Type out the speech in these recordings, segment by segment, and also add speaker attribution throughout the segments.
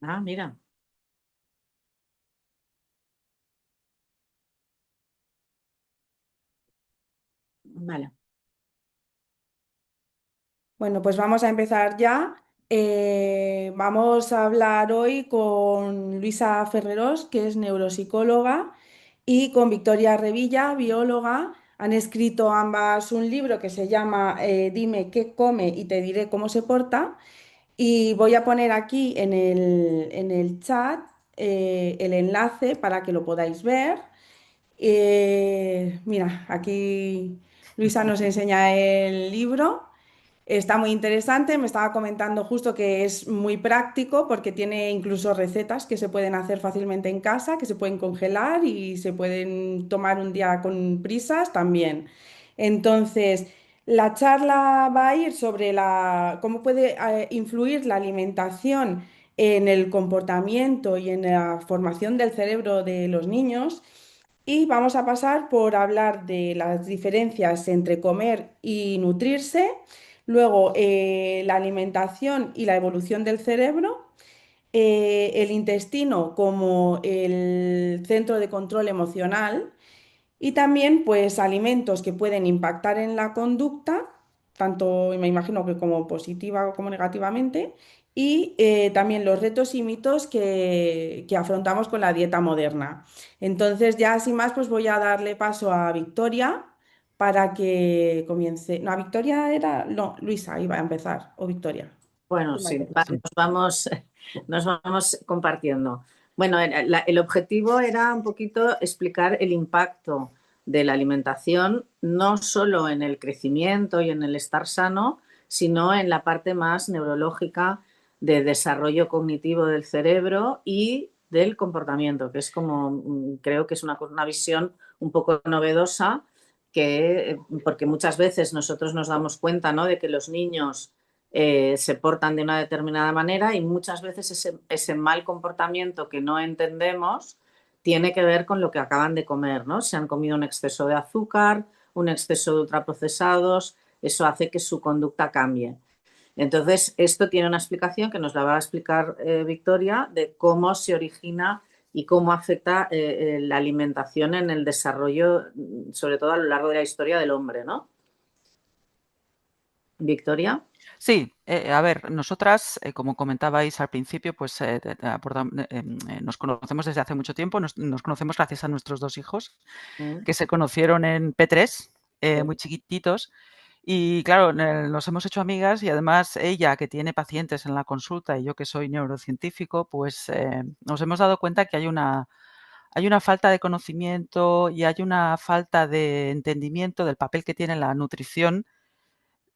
Speaker 1: Ah, mira. Vale.
Speaker 2: Bueno, pues vamos a empezar ya. Vamos a hablar hoy con Luisa Ferreros, que es neuropsicóloga, y con Victoria Revilla, bióloga. Han escrito ambas un libro que se llama Dime qué come y te diré cómo se porta. Y voy a poner aquí en el chat el enlace para que lo podáis ver. Mira, aquí Luisa nos enseña el libro. Está muy interesante, me estaba comentando justo que es muy práctico porque tiene incluso recetas que se pueden hacer fácilmente en casa, que se pueden congelar y se pueden tomar un día con prisas también. Entonces, la charla va a ir sobre cómo puede influir la alimentación en el comportamiento y en la formación del cerebro de los niños. Y vamos a pasar por hablar de las diferencias entre comer y nutrirse, luego la alimentación y la evolución del cerebro, el intestino como el centro de control emocional y también pues alimentos que pueden impactar en la conducta, tanto me imagino que como positiva como negativamente, y también los retos y mitos que afrontamos con la dieta moderna. Entonces ya sin más pues voy a darle paso a Victoria para que comience. No, a Victoria era... No, Luisa iba a empezar, o Victoria.
Speaker 1: Bueno,
Speaker 2: ¿Qué más
Speaker 1: sí,
Speaker 2: te parece?
Speaker 1: nos vamos compartiendo. Bueno, el objetivo era un poquito explicar el impacto de la alimentación, no solo en el crecimiento y en el estar sano, sino en la parte más neurológica de desarrollo cognitivo del cerebro y del comportamiento, que es como, creo que es una visión un poco novedosa, porque muchas veces nosotros nos damos cuenta, ¿no?, de que los niños se portan de una determinada manera y muchas veces ese mal comportamiento que no entendemos tiene que ver con lo que acaban de comer, ¿no? Si han comido un exceso de azúcar, un exceso de ultraprocesados, eso hace que su conducta cambie. Entonces, esto tiene una explicación que nos la va a explicar Victoria, de cómo se origina y cómo afecta la alimentación en el desarrollo, sobre todo a lo largo de la historia del hombre, ¿no? Victoria.
Speaker 3: Sí, a ver, nosotras, como comentabais al principio, pues nos conocemos desde hace mucho tiempo, nos conocemos gracias a nuestros dos hijos,
Speaker 1: Mm.
Speaker 3: que se conocieron en P3,
Speaker 1: Sí.
Speaker 3: muy chiquititos, y claro, nos hemos hecho amigas y además ella, que tiene pacientes en la consulta y yo que soy neurocientífico, pues nos hemos dado cuenta que hay una falta de conocimiento y hay una falta de entendimiento del papel que tiene la nutrición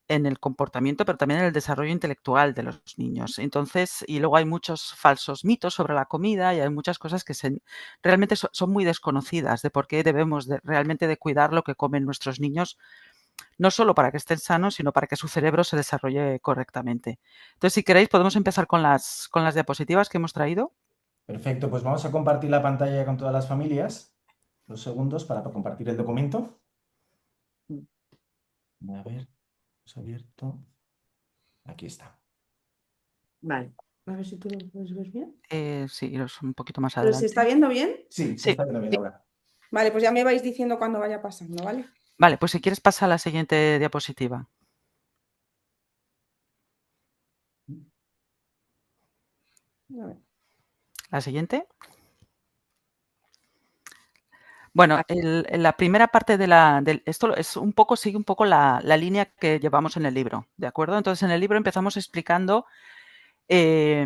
Speaker 3: en el comportamiento, pero también en el desarrollo intelectual de los niños. Entonces, y luego hay muchos falsos mitos sobre la comida y hay muchas cosas que realmente son muy desconocidas de por qué debemos realmente de cuidar lo que comen nuestros niños, no solo para que estén sanos, sino para que su cerebro se desarrolle correctamente. Entonces, si queréis, podemos empezar con las diapositivas que hemos traído.
Speaker 4: Perfecto, pues vamos a compartir la pantalla con todas las familias. 2 segundos para compartir el documento. A ver, hemos abierto. Aquí está.
Speaker 1: Vale.
Speaker 2: A ver si tú lo puedes ver bien.
Speaker 3: Sí, iros un poquito más
Speaker 2: ¿Pero se está
Speaker 3: adelante.
Speaker 2: viendo bien?
Speaker 4: Sí, se
Speaker 3: Sí.
Speaker 4: está viendo bien ahora.
Speaker 2: Vale, pues ya me vais diciendo cuando vaya pasando, ¿vale?
Speaker 3: Vale, pues si quieres pasa a la siguiente diapositiva.
Speaker 2: A ver.
Speaker 3: La siguiente. Bueno, la primera parte esto es un poco, sigue un poco la línea que llevamos en el libro, ¿de acuerdo? Entonces, en el libro empezamos explicando de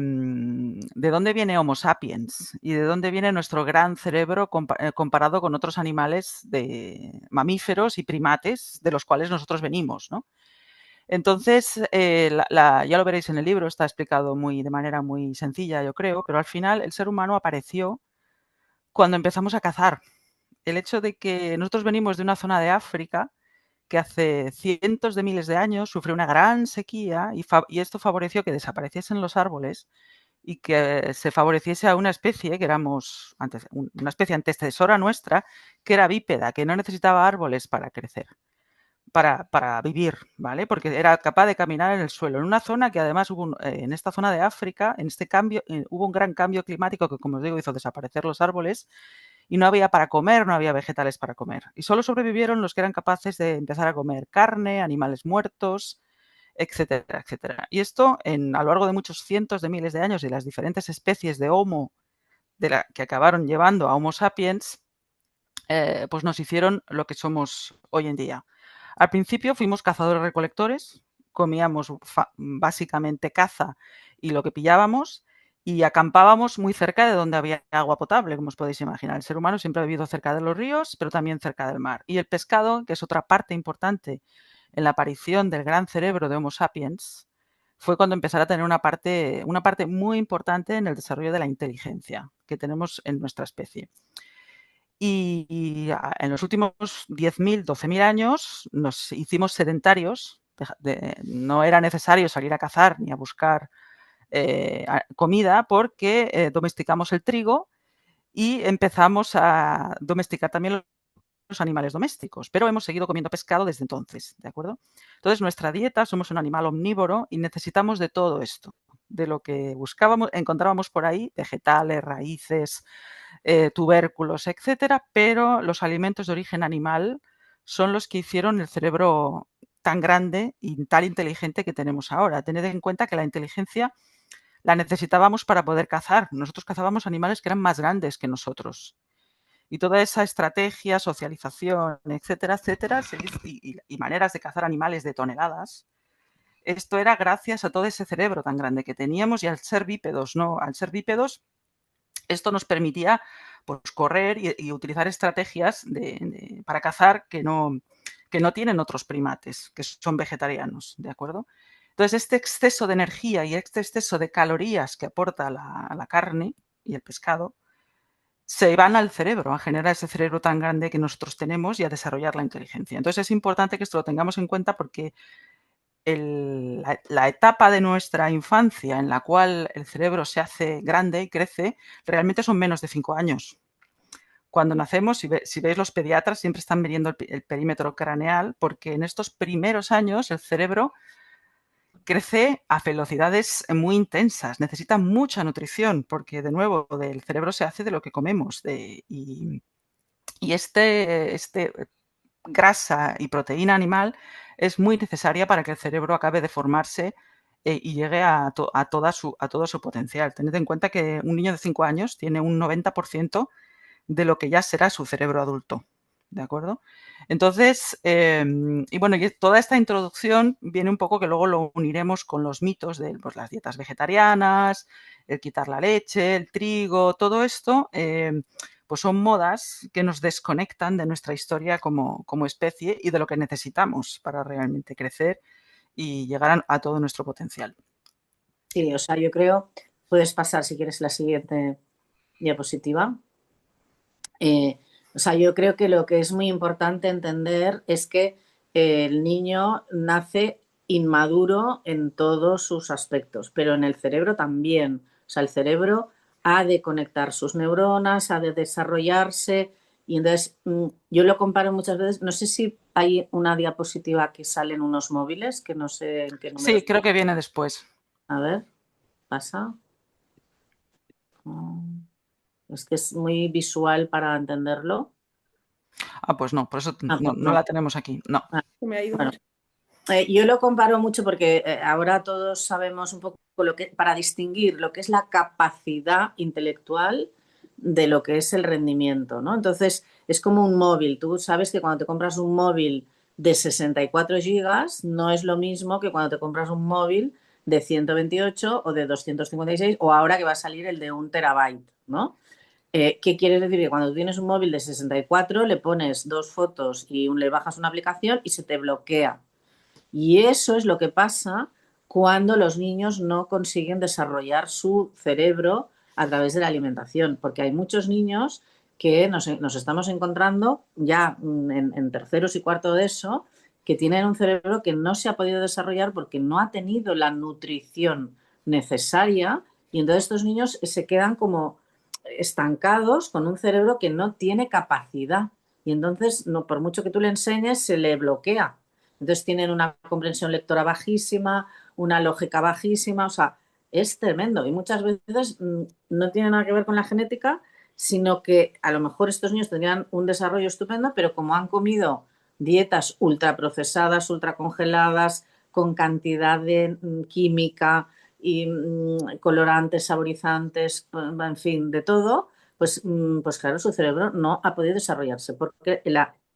Speaker 3: dónde viene Homo sapiens y de dónde viene nuestro gran cerebro comparado con otros animales de mamíferos y primates de los cuales nosotros venimos, ¿no? Entonces, ya lo veréis en el libro, está explicado de manera muy sencilla, yo creo, pero al final el ser humano apareció cuando empezamos a cazar. El hecho de que nosotros venimos de una zona de África que hace cientos de miles de años sufrió una gran sequía y esto favoreció que desapareciesen los árboles y que se favoreciese a una especie que éramos antes, una especie antecesora nuestra, que era bípeda, que no necesitaba árboles para crecer. para vivir, ¿vale? Porque era capaz de caminar en el suelo, en una zona que además en esta zona de África, en este cambio, hubo un gran cambio climático que, como os digo, hizo desaparecer los árboles y no había para comer, no había vegetales para comer. Y solo sobrevivieron los que eran capaces de empezar a comer carne, animales muertos, etcétera, etcétera. Y esto, a lo largo de muchos cientos de miles de años y las diferentes especies de Homo que acabaron llevando a Homo sapiens, pues nos hicieron lo que somos hoy en día. Al principio fuimos cazadores-recolectores, comíamos básicamente caza y lo que pillábamos, y acampábamos muy cerca de donde había agua potable, como os podéis imaginar. El ser humano siempre ha vivido cerca de los ríos, pero también cerca del mar. Y el pescado, que es otra parte importante en la aparición del gran cerebro de Homo sapiens, fue cuando empezara a tener una parte muy importante en el desarrollo de la inteligencia que tenemos en nuestra especie. Y en los últimos 10.000, 12.000 años nos hicimos sedentarios. No era necesario salir a cazar ni a buscar comida porque domesticamos el trigo y empezamos a domesticar también los animales domésticos, pero hemos seguido comiendo pescado desde entonces, ¿de acuerdo? Entonces, nuestra dieta, somos un animal omnívoro y necesitamos de todo esto, de lo que buscábamos, encontrábamos por ahí, vegetales, raíces, tubérculos, etcétera, pero los alimentos de origen animal son los que hicieron el cerebro tan grande y tan inteligente que tenemos ahora. Tened en cuenta que la inteligencia la necesitábamos para poder cazar. Nosotros cazábamos animales que eran más grandes que nosotros. Y toda esa estrategia, socialización, etcétera, etcétera, y maneras de cazar animales de toneladas, esto era gracias a todo ese cerebro tan grande que teníamos y al ser bípedos, ¿no? Al ser bípedos, esto nos permitía pues, correr y utilizar estrategias para cazar que no tienen otros primates, que son vegetarianos, ¿de acuerdo? Entonces, este exceso de energía y este exceso de calorías que aporta la carne y el pescado se van al cerebro, a generar ese cerebro tan grande que nosotros tenemos y a desarrollar la inteligencia. Entonces, es importante que esto lo tengamos en cuenta porque la etapa de nuestra infancia en la cual el cerebro se hace grande y crece, realmente son menos de 5 años. Cuando nacemos, si veis los pediatras, siempre están midiendo el perímetro craneal, porque en estos primeros años el cerebro crece a velocidades muy intensas, necesita mucha nutrición, porque de nuevo, el cerebro se hace de lo que comemos. Y este grasa y proteína animal es muy necesaria para que el cerebro acabe de formarse y llegue a todo su potencial. Tened en cuenta que un niño de 5 años tiene un 90% de lo que ya será su cerebro adulto, ¿de acuerdo? Entonces, y bueno, y toda esta introducción viene un poco que luego lo uniremos con los mitos de pues, las dietas vegetarianas, el quitar la leche, el trigo, todo esto, pues son modas que nos desconectan de nuestra historia como especie y de lo que necesitamos para realmente crecer y llegar a todo nuestro potencial.
Speaker 1: Sí, o sea, yo creo, puedes pasar si quieres la siguiente diapositiva. O sea, yo creo que lo que es muy importante entender es que el niño nace inmaduro en todos sus aspectos, pero en el cerebro también. O sea, el cerebro ha de conectar sus neuronas, ha de desarrollarse. Y entonces yo lo comparo muchas veces, no sé si hay una diapositiva que salen unos móviles, que no sé en qué número.
Speaker 3: Sí, creo que viene después.
Speaker 1: A ver, pasa. Es que es muy visual para entenderlo.
Speaker 3: Ah, pues no, por eso
Speaker 1: Ah, pues
Speaker 3: no la tenemos aquí, no.
Speaker 2: Me ha ido.
Speaker 1: Bueno, yo lo comparo mucho porque ahora todos sabemos un poco para distinguir lo que es la capacidad intelectual de lo que es el rendimiento, ¿no? Entonces, es como un móvil. Tú sabes que cuando te compras un móvil de 64 gigas no es lo mismo que cuando te compras un móvil de 128 o de 256 o ahora que va a salir el de 1 terabyte, ¿no? ¿Qué quiere decir? Que cuando tú tienes un móvil de 64 le pones 2 fotos y le bajas una aplicación y se te bloquea. Y eso es lo que pasa cuando los niños no consiguen desarrollar su cerebro a través de la alimentación, porque hay muchos niños que nos estamos encontrando ya en terceros y cuarto de eso, que tienen un cerebro que no se ha podido desarrollar porque no ha tenido la nutrición necesaria y entonces estos niños se quedan como estancados con un cerebro que no tiene capacidad y entonces no, por mucho que tú le enseñes se le bloquea. Entonces tienen una comprensión lectora bajísima, una lógica bajísima, o sea, es tremendo. Y muchas veces no tiene nada que ver con la genética, sino que a lo mejor estos niños tendrían un desarrollo estupendo, pero como han comido dietas ultraprocesadas, ultracongeladas, con cantidad de química y colorantes, saborizantes, en fin, de todo, pues claro, su cerebro no ha podido desarrollarse, porque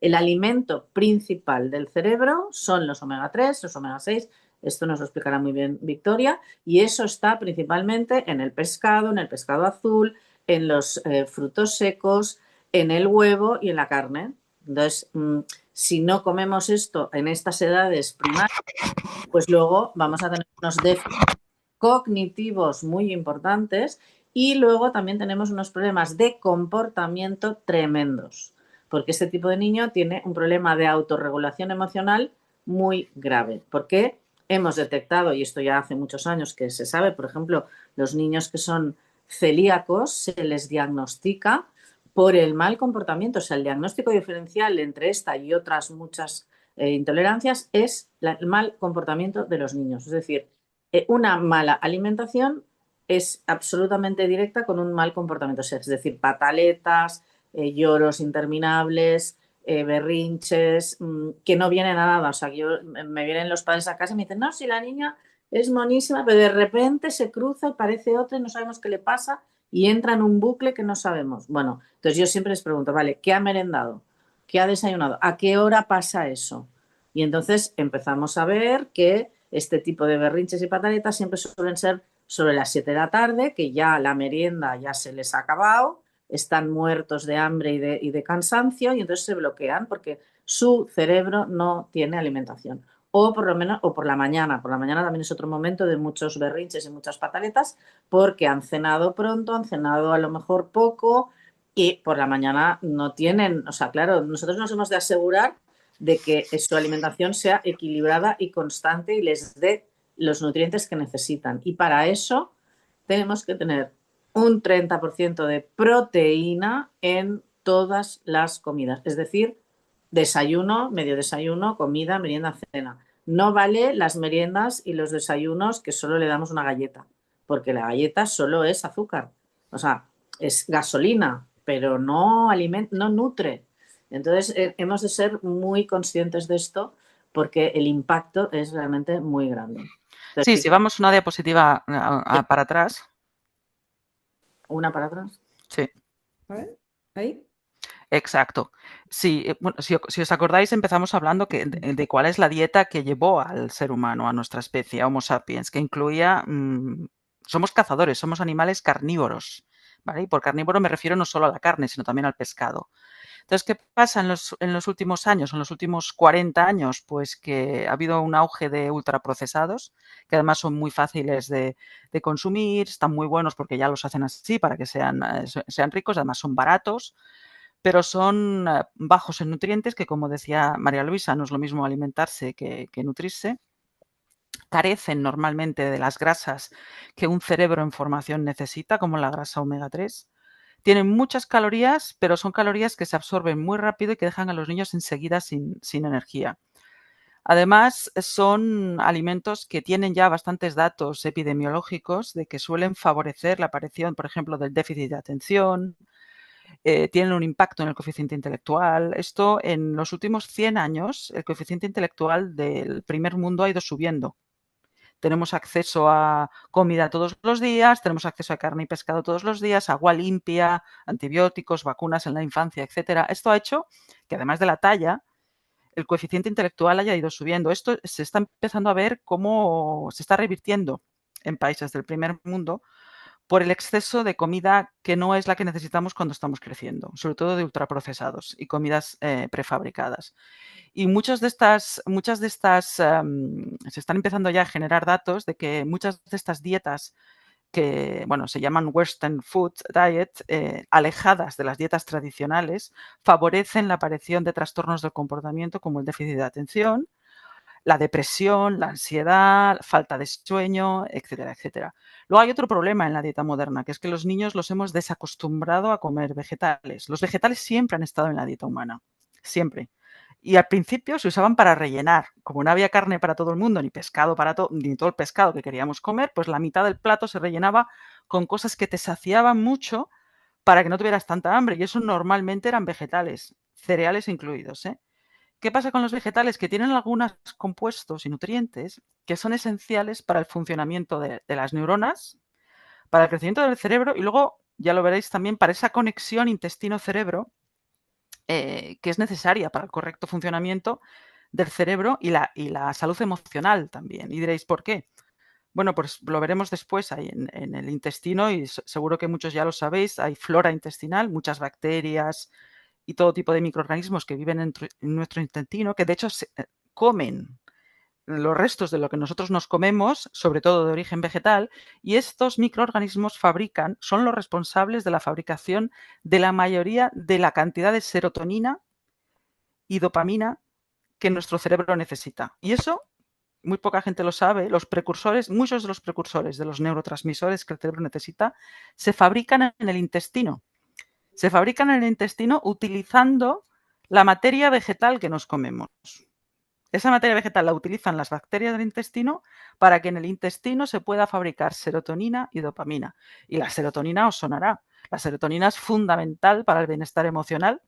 Speaker 1: el alimento principal del cerebro son los omega 3, los omega 6, esto nos lo explicará muy bien Victoria, y eso está principalmente en el pescado azul, en los frutos secos, en el huevo y en la carne. Entonces, si no comemos esto en estas edades primarias, pues luego vamos a tener unos déficits cognitivos muy importantes y luego también tenemos unos problemas de comportamiento tremendos, porque este tipo de niño tiene un problema de autorregulación emocional muy grave, porque hemos detectado, y esto ya hace muchos años que se sabe, por ejemplo, los niños que son celíacos se les diagnostica por el mal comportamiento, o sea, el diagnóstico diferencial entre esta y otras muchas intolerancias es el mal comportamiento de los niños, es decir, una mala alimentación es absolutamente directa con un mal comportamiento, es decir, pataletas, lloros interminables, berrinches, que no vienen a nada. O sea, me vienen los padres a casa y me dicen, no, si la niña es monísima, pero de repente se cruza y parece otra y no sabemos qué le pasa y entra en un bucle que no sabemos. Bueno, entonces yo siempre les pregunto, vale, ¿qué ha merendado? ¿Qué ha desayunado? ¿A qué hora pasa eso? Y entonces empezamos a ver que este tipo de berrinches y pataletas siempre suelen ser sobre las 7 de la tarde, que ya la merienda ya se les ha acabado, están muertos de hambre y de cansancio y entonces se bloquean porque su cerebro no tiene alimentación. O por lo menos, o por la mañana. Por la mañana también es otro momento de muchos berrinches y muchas pataletas porque han cenado pronto, han cenado a lo mejor poco y por la mañana no tienen, o sea, claro, nosotros nos hemos de asegurar de que su alimentación sea equilibrada y constante y les dé los nutrientes que necesitan. Y para eso tenemos que tener un 30% de proteína en todas las comidas. Es decir, desayuno, medio desayuno, comida, merienda, cena. No vale las meriendas y los desayunos que solo le damos una galleta, porque la galleta solo es azúcar. O sea, es gasolina, pero no no nutre. Entonces, hemos de ser muy conscientes de esto porque el impacto es realmente muy grande. Entonces,
Speaker 3: Sí, si vamos una diapositiva para atrás.
Speaker 1: ¿Una para atrás?
Speaker 3: Sí.
Speaker 2: A ver, ahí.
Speaker 3: Exacto. Sí, bueno, si os acordáis, empezamos hablando de cuál es la dieta que llevó al ser humano, a nuestra especie, a Homo sapiens, que incluía, somos cazadores, somos animales carnívoros, ¿vale? Y por carnívoro me refiero no solo a la carne, sino también al pescado. Entonces, ¿qué pasa en los últimos años, en los últimos 40 años? Pues que ha habido un auge de ultraprocesados, que además son muy fáciles de consumir, están muy buenos porque ya los hacen así para que sean ricos, además son baratos, pero son bajos en nutrientes, que como decía María Luisa, no es lo mismo alimentarse que nutrirse. Carecen normalmente de las grasas que un cerebro en formación necesita, como la grasa omega 3. Tienen muchas calorías, pero son calorías que se absorben muy rápido y que dejan a los niños enseguida sin energía. Además, son alimentos que tienen ya bastantes datos epidemiológicos de que suelen favorecer la aparición, por ejemplo, del déficit de atención, tienen un impacto en el coeficiente intelectual. Esto, en los últimos 100 años, el coeficiente intelectual del primer mundo ha ido subiendo. Tenemos acceso a comida todos los días, tenemos acceso a carne y pescado todos los días, agua limpia, antibióticos, vacunas en la infancia, etcétera. Esto ha hecho que, además de la talla, el coeficiente intelectual haya ido subiendo. Esto se está empezando a ver cómo se está revirtiendo en países del primer mundo por el exceso de comida que no es la que necesitamos cuando estamos creciendo, sobre todo de ultraprocesados y comidas prefabricadas. Y muchas de estas se están empezando ya a generar datos de que muchas de estas dietas que, bueno, se llaman Western Food Diet, alejadas de las dietas tradicionales, favorecen la aparición de trastornos del comportamiento como el déficit de atención, la depresión, la ansiedad, falta de sueño, etcétera, etcétera. Luego hay otro problema en la dieta moderna, que es que los niños los hemos desacostumbrado a comer vegetales. Los vegetales siempre han estado en la dieta humana, siempre. Y al principio se usaban para rellenar. Como no había carne para todo el mundo, ni pescado para ni todo el pescado que queríamos comer, pues la mitad del plato se rellenaba con cosas que te saciaban mucho para que no tuvieras tanta hambre. Y eso normalmente eran vegetales, cereales incluidos, ¿eh? ¿Qué pasa con los vegetales? Que tienen algunos compuestos y nutrientes que son esenciales para el funcionamiento de las neuronas, para el crecimiento del cerebro y luego, ya lo veréis también, para esa conexión intestino-cerebro que es necesaria para el correcto funcionamiento del cerebro y la salud emocional también. Y diréis, ¿por qué? Bueno, pues lo veremos después ahí en el intestino y seguro que muchos ya lo sabéis, hay flora intestinal, muchas bacterias y todo tipo de microorganismos que viven en nuestro intestino, que de hecho comen los restos de lo que nosotros nos comemos, sobre todo de origen vegetal, y estos microorganismos son los responsables de la fabricación de la mayoría de la cantidad de serotonina y dopamina que nuestro cerebro necesita. Y eso muy poca gente lo sabe, muchos de los precursores de los neurotransmisores que el cerebro necesita se fabrican en el intestino. Se fabrican en el intestino utilizando la materia vegetal que nos comemos. Esa materia vegetal la utilizan las bacterias del intestino para que en el intestino se pueda fabricar serotonina y dopamina. Y la serotonina os sonará. La serotonina es fundamental para el bienestar emocional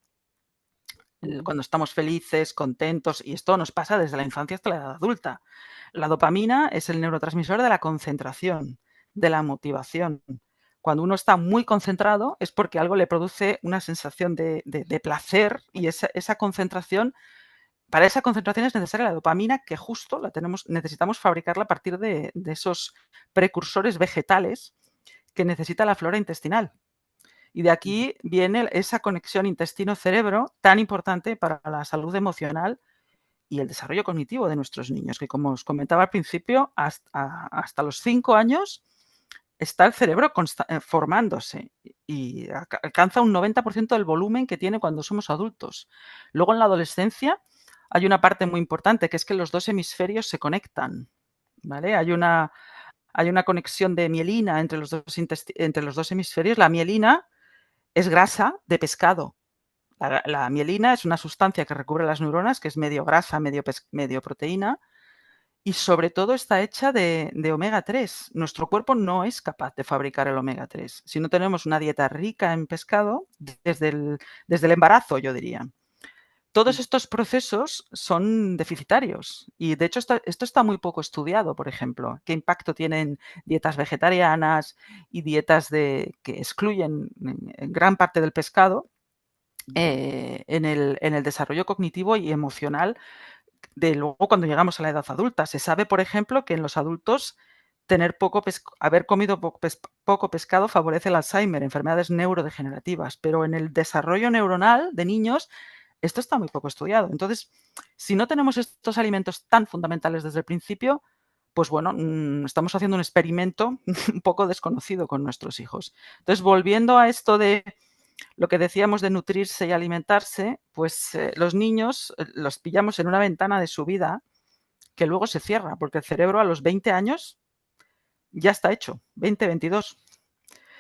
Speaker 3: cuando estamos felices, contentos, y esto nos pasa desde la infancia hasta la edad adulta. La dopamina es el neurotransmisor de la concentración, de la motivación. Cuando uno está muy concentrado es porque algo le produce una sensación de placer y esa concentración, para esa concentración es necesaria la dopamina, que justo necesitamos fabricarla a partir de esos precursores vegetales que necesita la flora intestinal. Y de aquí viene esa conexión intestino-cerebro tan importante para la salud emocional y el desarrollo cognitivo de nuestros niños, que como os comentaba al principio, hasta los 5 años está el cerebro formándose y alcanza un 90% del volumen que tiene cuando somos adultos. Luego en la adolescencia hay una parte muy importante, que es que los dos hemisferios se conectan, ¿vale? Hay una conexión de mielina entre los dos hemisferios. La mielina es grasa de pescado. La mielina es una sustancia que recubre las neuronas, que es medio grasa, medio proteína, y sobre todo está hecha de omega 3. Nuestro cuerpo no es capaz de fabricar el omega 3 si no tenemos una dieta rica en pescado desde el embarazo, yo diría. Todos estos procesos son deficitarios y de hecho esto está muy poco estudiado, por ejemplo. ¿Qué impacto tienen dietas vegetarianas y dietas que excluyen en gran parte del pescado en el desarrollo cognitivo y emocional de luego cuando llegamos a la edad adulta? Se sabe, por ejemplo, que en los adultos haber comido poco pescado favorece el Alzheimer, enfermedades neurodegenerativas, pero en el desarrollo neuronal de niños esto está muy poco estudiado. Entonces, si no tenemos estos alimentos tan fundamentales desde el principio, pues bueno, estamos haciendo un experimento un poco desconocido con nuestros hijos. Entonces, volviendo a esto de lo que decíamos de nutrirse y alimentarse, pues los niños los pillamos en una ventana de su vida que luego se cierra, porque el cerebro a los 20 años ya está hecho, 20, 22.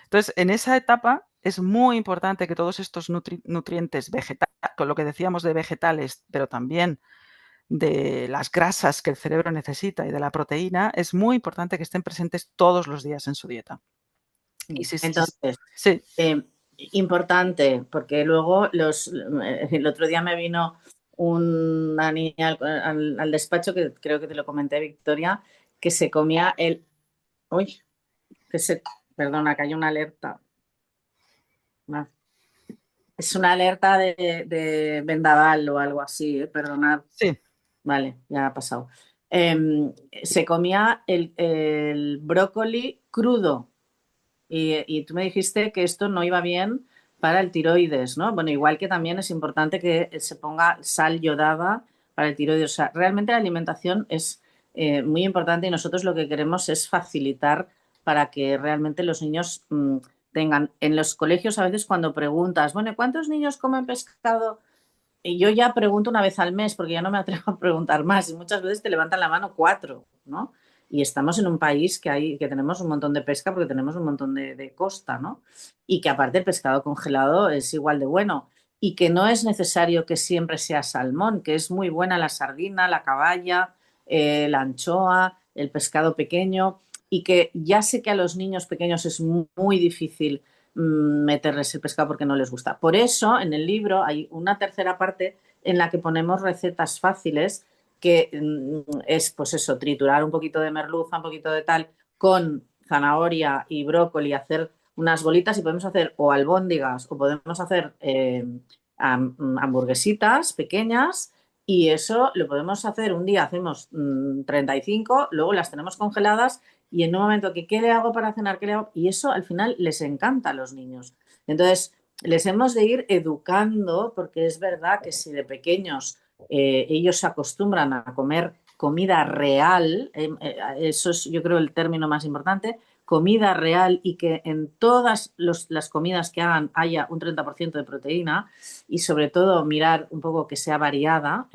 Speaker 3: Entonces, en esa etapa es muy importante que todos estos nutrientes vegetales, con lo que decíamos de vegetales, pero también de las grasas que el cerebro necesita y de la proteína, es muy importante que estén presentes todos los días en su dieta.
Speaker 1: Y entonces,
Speaker 3: sí.
Speaker 1: Importante, porque luego el otro día me vino una niña al despacho, que creo que te lo comenté, Victoria, que se comía perdona, que hay una alerta. Es una alerta de vendaval o algo así, perdonad.
Speaker 3: Sí.
Speaker 1: Vale, ya ha pasado. Se comía el brócoli crudo y tú me dijiste que esto no iba bien para el tiroides, ¿no? Bueno, igual que también es importante que se ponga sal yodada para el tiroides. O sea, realmente la alimentación es muy importante y nosotros lo que queremos es facilitar para que realmente los niños tengan. En los colegios a veces cuando preguntas, bueno, ¿cuántos niños comen pescado? Y yo ya pregunto una vez al mes porque ya no me atrevo a preguntar más y muchas veces te levantan la mano 4, ¿no? Y estamos en un país que tenemos un montón de pesca porque tenemos un montón de costa, ¿no? Y que aparte el pescado congelado es igual de bueno. y que no es necesario que siempre sea salmón, que es muy buena la sardina, la caballa, la anchoa, el pescado pequeño, y que ya sé que a los niños pequeños es muy difícil meterles el pescado porque no les gusta. Por eso en el libro hay una tercera parte en la que ponemos recetas fáciles que es pues eso, triturar un poquito de merluza, un poquito de tal, con zanahoria y brócoli, hacer unas bolitas y podemos hacer o albóndigas o podemos hacer hamburguesitas pequeñas y eso lo podemos hacer un día, hacemos 35, luego las tenemos congeladas y en un momento que ¿qué le hago para cenar? ¿Qué le hago? Y eso al final les encanta a los niños. Entonces, les hemos de ir educando porque es verdad que si de pequeños ellos se acostumbran a comer comida real, eso es yo creo el término más importante, comida real y que en todas las comidas que hagan haya un 30% de proteína y sobre todo mirar un poco que sea variada,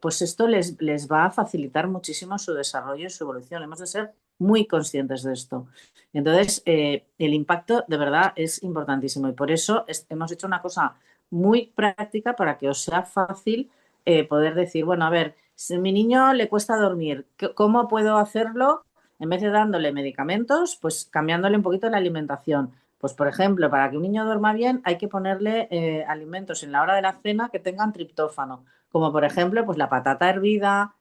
Speaker 1: pues esto les va a facilitar muchísimo su desarrollo y su evolución. Hemos de ser muy conscientes de esto. Entonces, el impacto de verdad es importantísimo y por eso hemos hecho una cosa muy práctica para que os sea fácil poder decir, bueno, a ver, si a mi niño le cuesta dormir, ¿cómo puedo hacerlo? En vez de dándole medicamentos, pues cambiándole un poquito la alimentación. Pues, por ejemplo, para que un niño duerma bien hay que ponerle alimentos en la hora de la cena que tengan triptófano, como por ejemplo, pues la patata hervida.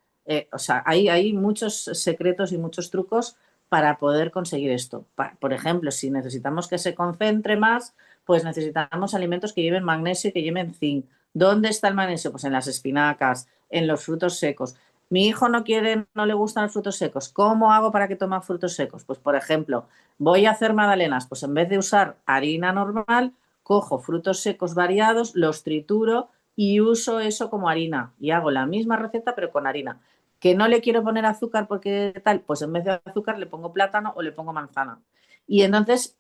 Speaker 1: O sea, hay muchos secretos y muchos trucos para poder conseguir esto. Por ejemplo, si necesitamos que se concentre más, pues necesitamos alimentos que lleven magnesio y que lleven zinc. ¿Dónde está el magnesio? Pues en las espinacas, en los frutos secos. Mi hijo no quiere, no le gustan los frutos secos. ¿Cómo hago para que tome frutos secos? Pues, por ejemplo, voy a hacer magdalenas. Pues en vez de usar harina normal, cojo frutos secos variados, los trituro y uso eso como harina. Y hago la misma receta, pero con harina. Que no le quiero poner azúcar porque tal, pues en vez de azúcar le pongo plátano o le pongo manzana. Y entonces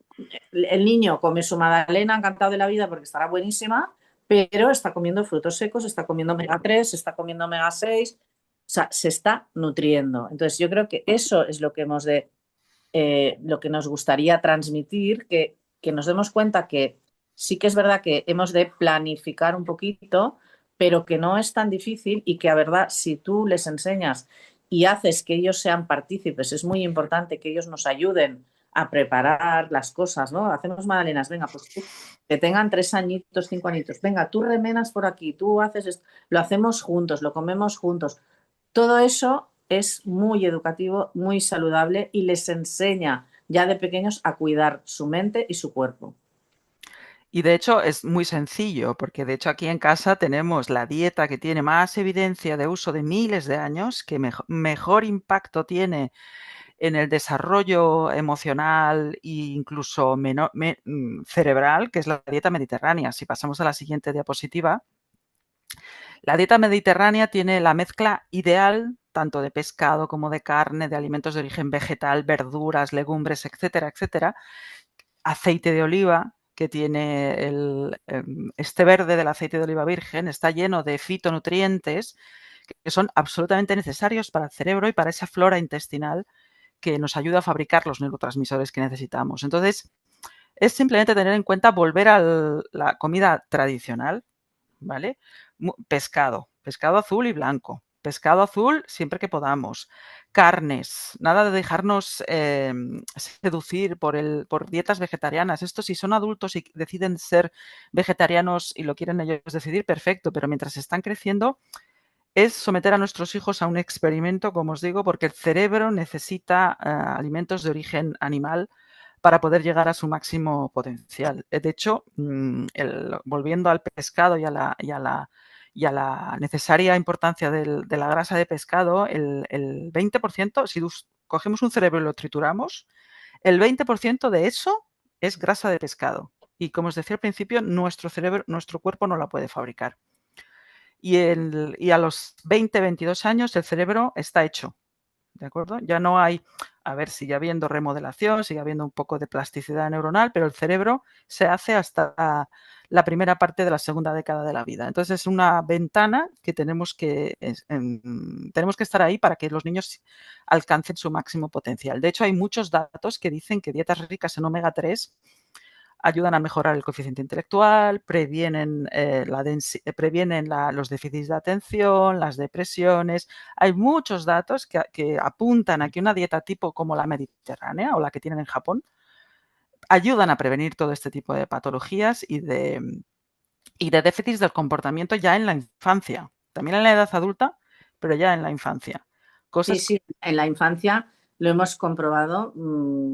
Speaker 1: el niño come su magdalena encantado de la vida porque estará buenísima, pero está comiendo frutos secos, está comiendo omega 3, está comiendo omega 6, o sea, se está nutriendo. Entonces yo creo que eso es lo que hemos de, lo que nos gustaría transmitir, que nos demos cuenta que sí que es verdad que hemos de planificar un poquito, pero que no es tan difícil y que a verdad si tú les enseñas y haces que ellos sean partícipes, es muy importante que ellos nos ayuden a preparar las cosas, ¿no? Hacemos magdalenas, venga, pues tú, que tengan 3 añitos, 5 añitos, venga, tú remenas por aquí, tú haces esto, lo hacemos juntos, lo comemos juntos. Todo eso es muy educativo, muy saludable y les enseña ya de pequeños a cuidar su mente y su cuerpo.
Speaker 3: Y de hecho es muy sencillo, porque de hecho aquí en casa tenemos la dieta que tiene más evidencia de uso de miles de años, que mejor impacto tiene en el desarrollo emocional e incluso cerebral, que es la dieta mediterránea. Si pasamos a la siguiente diapositiva, la dieta mediterránea tiene la mezcla ideal tanto de pescado como de carne, de alimentos de origen vegetal, verduras, legumbres, etcétera, etcétera. Aceite de oliva, que tiene este verde del aceite de oliva virgen, está lleno de fitonutrientes que son absolutamente necesarios para el cerebro y para esa flora intestinal que nos ayuda a fabricar los neurotransmisores que necesitamos. Entonces, es simplemente tener en cuenta volver a la comida tradicional, ¿vale? Pescado azul y blanco. Pescado azul siempre que podamos. Carnes, nada de dejarnos seducir por dietas vegetarianas. Esto si son adultos y deciden ser vegetarianos y lo quieren ellos decidir, perfecto, pero mientras están creciendo es someter a nuestros hijos a un experimento, como os digo, porque el cerebro necesita alimentos de origen animal para poder llegar a su máximo potencial. De hecho, volviendo al pescado y a la necesaria importancia de la grasa de pescado, el 20%, si cogemos un cerebro y lo trituramos, el 20% de eso es grasa de pescado. Y como os decía al principio, nuestro cuerpo no la puede fabricar. Y a los 20, 22 años el cerebro está hecho, ¿de acuerdo? Ya no hay, a ver, sigue habiendo remodelación, sigue habiendo un poco de plasticidad neuronal, pero el cerebro se hace hasta la primera parte de la segunda década de la vida. Entonces es una ventana que tenemos que estar ahí para que los niños alcancen su máximo potencial. De hecho, hay muchos datos que dicen que dietas ricas en omega 3 ayudan a mejorar el coeficiente intelectual, previenen, los déficits de atención, las depresiones. Hay muchos datos que apuntan a que una dieta tipo como la mediterránea o la que tienen en Japón ayudan a prevenir todo este tipo de patologías y de déficits del comportamiento ya en la infancia. También en la edad adulta, pero ya en la infancia.
Speaker 1: Sí, en la infancia lo hemos comprobado.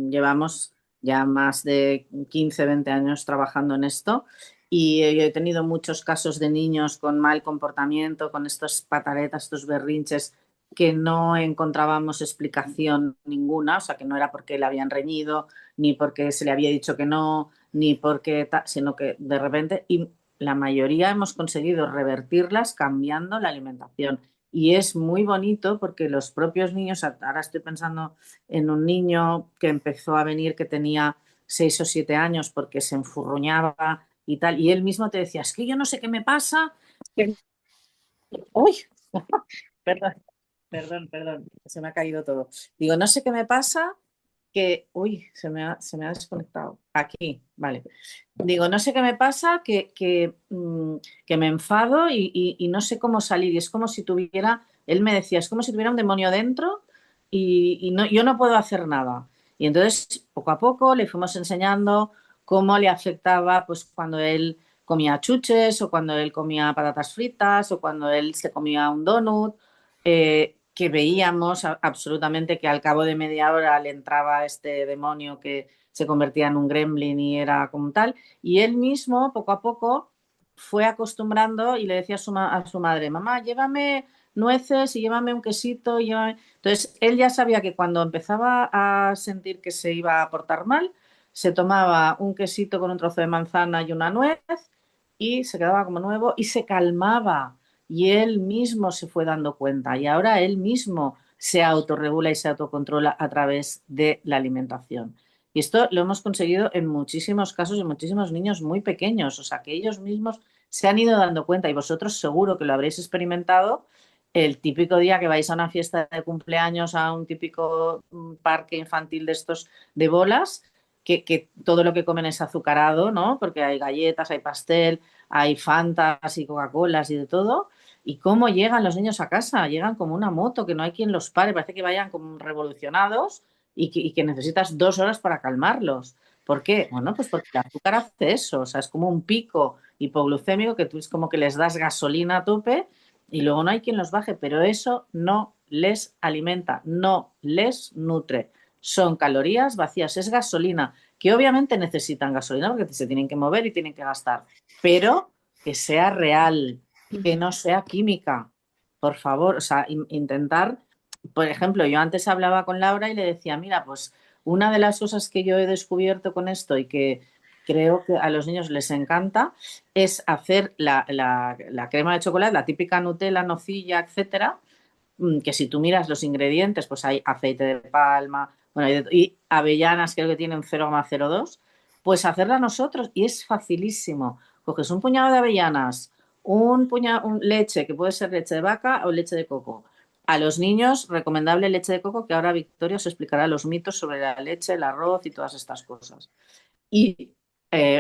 Speaker 1: Llevamos ya más de 15, 20 años trabajando en esto y yo he tenido muchos casos de niños con mal comportamiento, con estas pataletas, estos berrinches que no encontrábamos explicación ninguna, o sea, que no era porque le habían reñido, ni porque se le había dicho que no, ni porque sino que de repente, y la mayoría hemos conseguido revertirlas cambiando la alimentación. Y es muy bonito porque los propios niños, ahora estoy pensando en un niño que empezó a venir que tenía 6 o 7 años porque se enfurruñaba y tal, y él mismo te decía, es que yo no sé qué me pasa. ¡Uy! Perdón, perdón, se me ha caído todo. Digo, no sé qué me pasa, que, uy, se me ha desconectado. Aquí, vale. Digo, no sé qué me pasa, que me enfado y no sé cómo salir. Y es como si tuviera, él me decía, es como si tuviera un demonio dentro y no, yo no puedo hacer nada. Y entonces, poco a poco, le fuimos enseñando cómo le afectaba pues cuando él comía chuches o cuando él comía patatas fritas o cuando él se comía un donut, que veíamos absolutamente que al cabo de media hora le entraba este demonio que se convertía en un gremlin y era como tal. Y él mismo, poco a poco, fue acostumbrando y le decía a su madre, mamá, llévame nueces y llévame un quesito. Entonces, él ya sabía que cuando empezaba a sentir que se iba a portar mal, se tomaba un quesito con un trozo de manzana y una nuez y se quedaba como nuevo y se calmaba. Y él mismo se fue dando cuenta y ahora él mismo se autorregula y se autocontrola a través de la alimentación. Y esto lo hemos conseguido en muchísimos casos, en muchísimos niños muy pequeños, o sea, que ellos mismos se han ido dando cuenta y vosotros seguro que lo habréis experimentado el típico día que vais a una fiesta de cumpleaños, a un típico parque infantil de estos de bolas, que todo lo que comen es azucarado, ¿no? Porque hay galletas, hay pastel, hay Fantas y Coca-Colas y de todo. ¿Y cómo llegan los niños a casa? Llegan como una moto, que no hay quien los pare, parece que vayan como revolucionados y que necesitas 2 horas para calmarlos. ¿Por qué? Bueno, pues porque el azúcar hace eso, o sea, es como un pico hipoglucémico que tú es como que les das gasolina a tope y luego no hay quien los baje, pero eso no les alimenta, no les nutre. Son calorías vacías, es gasolina, que obviamente necesitan gasolina porque se tienen que mover y tienen que gastar, pero que sea real, que no sea química, por favor, o sea, intentar, por ejemplo, yo antes hablaba con Laura y le decía, mira, pues una de las cosas que yo he descubierto con esto y que creo que a los niños les encanta es hacer la crema de chocolate, la típica Nutella, nocilla, etcétera, que si tú miras los ingredientes, pues hay aceite de palma, bueno, y avellanas, creo que tienen 0,02, pues hacerla nosotros y es facilísimo. Coges un puñado de avellanas, leche, que puede ser leche de vaca o leche de coco. A los niños, recomendable leche de coco, que ahora Victoria os explicará los mitos sobre la leche, el arroz y todas estas cosas. Y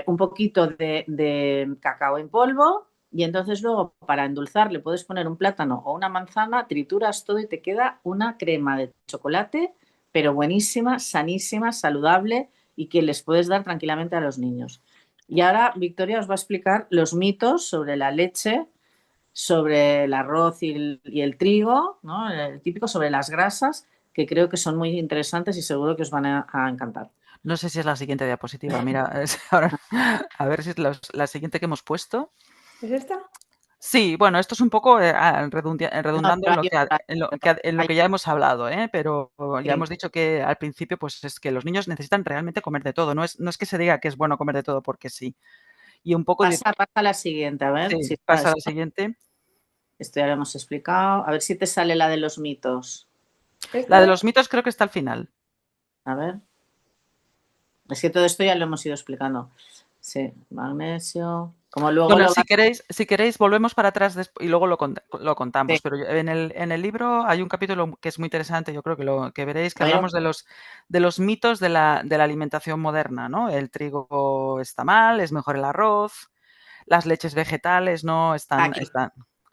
Speaker 1: un poquito de cacao en polvo y entonces luego para endulzar le puedes poner un plátano o una manzana, trituras todo y te queda una crema de chocolate, pero buenísima, sanísima, saludable y que les puedes dar tranquilamente a los niños. Y ahora Victoria os va a explicar los mitos sobre la leche, sobre el arroz y el trigo, ¿no? El típico sobre las grasas, que creo que son muy interesantes y seguro que os van a encantar.
Speaker 3: No sé si es la siguiente diapositiva. Mira, ahora, a ver si es la siguiente que hemos puesto.
Speaker 2: ¿Es esta?
Speaker 3: Sí, bueno, esto es un poco
Speaker 1: No,
Speaker 3: redundando
Speaker 1: pero
Speaker 3: en lo que ya hemos hablado, ¿eh? Pero ya
Speaker 1: sí.
Speaker 3: hemos dicho que al principio, pues es que los niños necesitan realmente comer de todo. No es que se diga que es bueno comer de todo porque sí. Y un poco
Speaker 1: Pasa a la siguiente, a ver si
Speaker 3: sí,
Speaker 1: está
Speaker 3: pasa a la
Speaker 1: esto.
Speaker 3: siguiente.
Speaker 1: Esto ya lo hemos explicado. A ver si te sale la de los mitos.
Speaker 3: La de
Speaker 2: ¿Esta?
Speaker 3: los mitos creo que está al final.
Speaker 1: A ver. Es que todo esto ya lo hemos ido explicando. Sí, magnesio. Como luego
Speaker 3: Bueno,
Speaker 1: lo
Speaker 3: si
Speaker 1: vas...
Speaker 3: queréis, volvemos para atrás y luego lo
Speaker 1: Sí.
Speaker 3: contamos. Pero en el libro hay un capítulo que es muy interesante, yo creo que veréis, que
Speaker 1: Bueno,
Speaker 3: hablamos de los mitos de la alimentación moderna, ¿no? El trigo está mal, es mejor el arroz, las leches vegetales no
Speaker 1: aquí.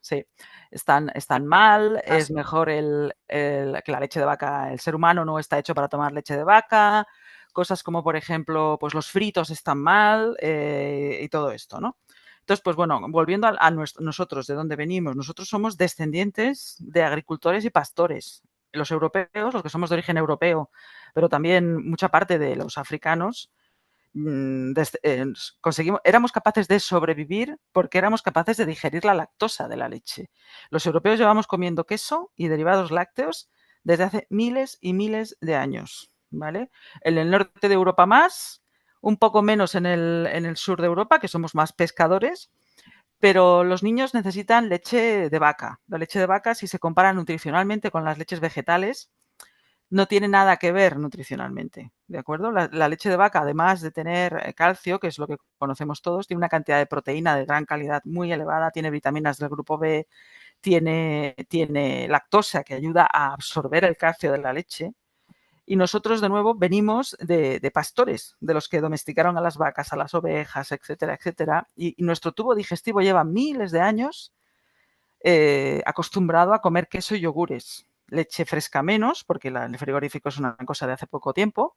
Speaker 3: sí, están mal, es
Speaker 1: Así.
Speaker 3: mejor que la leche de vaca, el ser humano no está hecho para tomar leche de vaca, cosas como, por ejemplo, pues los fritos están mal y todo esto, ¿no? Entonces, pues bueno, volviendo a nosotros, de dónde venimos, nosotros somos descendientes de agricultores y pastores. Los europeos, los que somos de origen europeo, pero también mucha parte de los africanos, éramos capaces de sobrevivir porque éramos capaces de digerir la lactosa de la leche. Los europeos llevamos comiendo queso y derivados lácteos desde hace miles y miles de años, ¿vale? En el norte de Europa más, un poco menos en el sur de Europa, que somos más pescadores, pero los niños necesitan leche de vaca. La leche de vaca, si se compara nutricionalmente con las leches vegetales, no tiene nada que ver nutricionalmente, ¿de acuerdo? La leche de vaca, además de tener calcio, que es lo que conocemos todos, tiene una cantidad de proteína de gran calidad muy elevada, tiene vitaminas del grupo B, tiene lactosa que ayuda a absorber el calcio de la leche. Y nosotros, de nuevo, venimos de pastores, de los que domesticaron a las vacas, a las ovejas, etcétera, etcétera. Y nuestro tubo digestivo lleva miles de años acostumbrado a comer queso y yogures. Leche fresca menos, porque el frigorífico es una cosa de hace poco tiempo,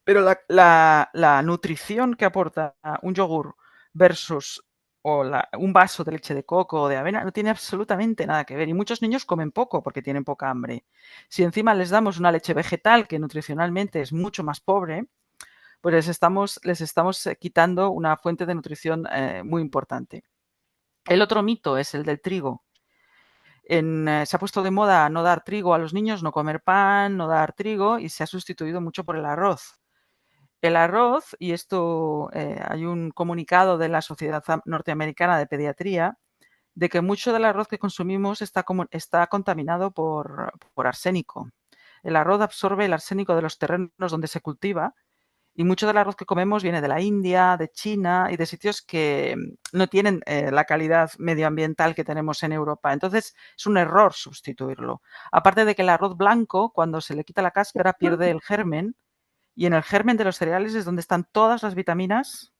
Speaker 3: pero la nutrición que aporta un yogur versus un vaso de leche de coco o de avena no tiene absolutamente nada que ver. Y muchos niños comen poco porque tienen poca hambre. Si encima les damos una leche vegetal que nutricionalmente es mucho más pobre, pues les estamos quitando una fuente de nutrición muy importante. El otro mito es el del trigo. Se ha puesto de moda no dar trigo a los niños, no comer pan, no dar trigo, y se ha sustituido mucho por el arroz. El arroz, y esto hay un comunicado de la Sociedad Norteamericana de Pediatría, de que mucho del arroz que consumimos está contaminado por arsénico. El arroz absorbe el arsénico de los terrenos donde se cultiva y mucho del arroz que comemos viene de la India, de China y de sitios que no tienen la calidad medioambiental que tenemos en Europa. Entonces, es un error sustituirlo. Aparte de que el arroz blanco, cuando se le quita la cáscara, pierde el germen. Y en el germen de los cereales es donde están todas las vitaminas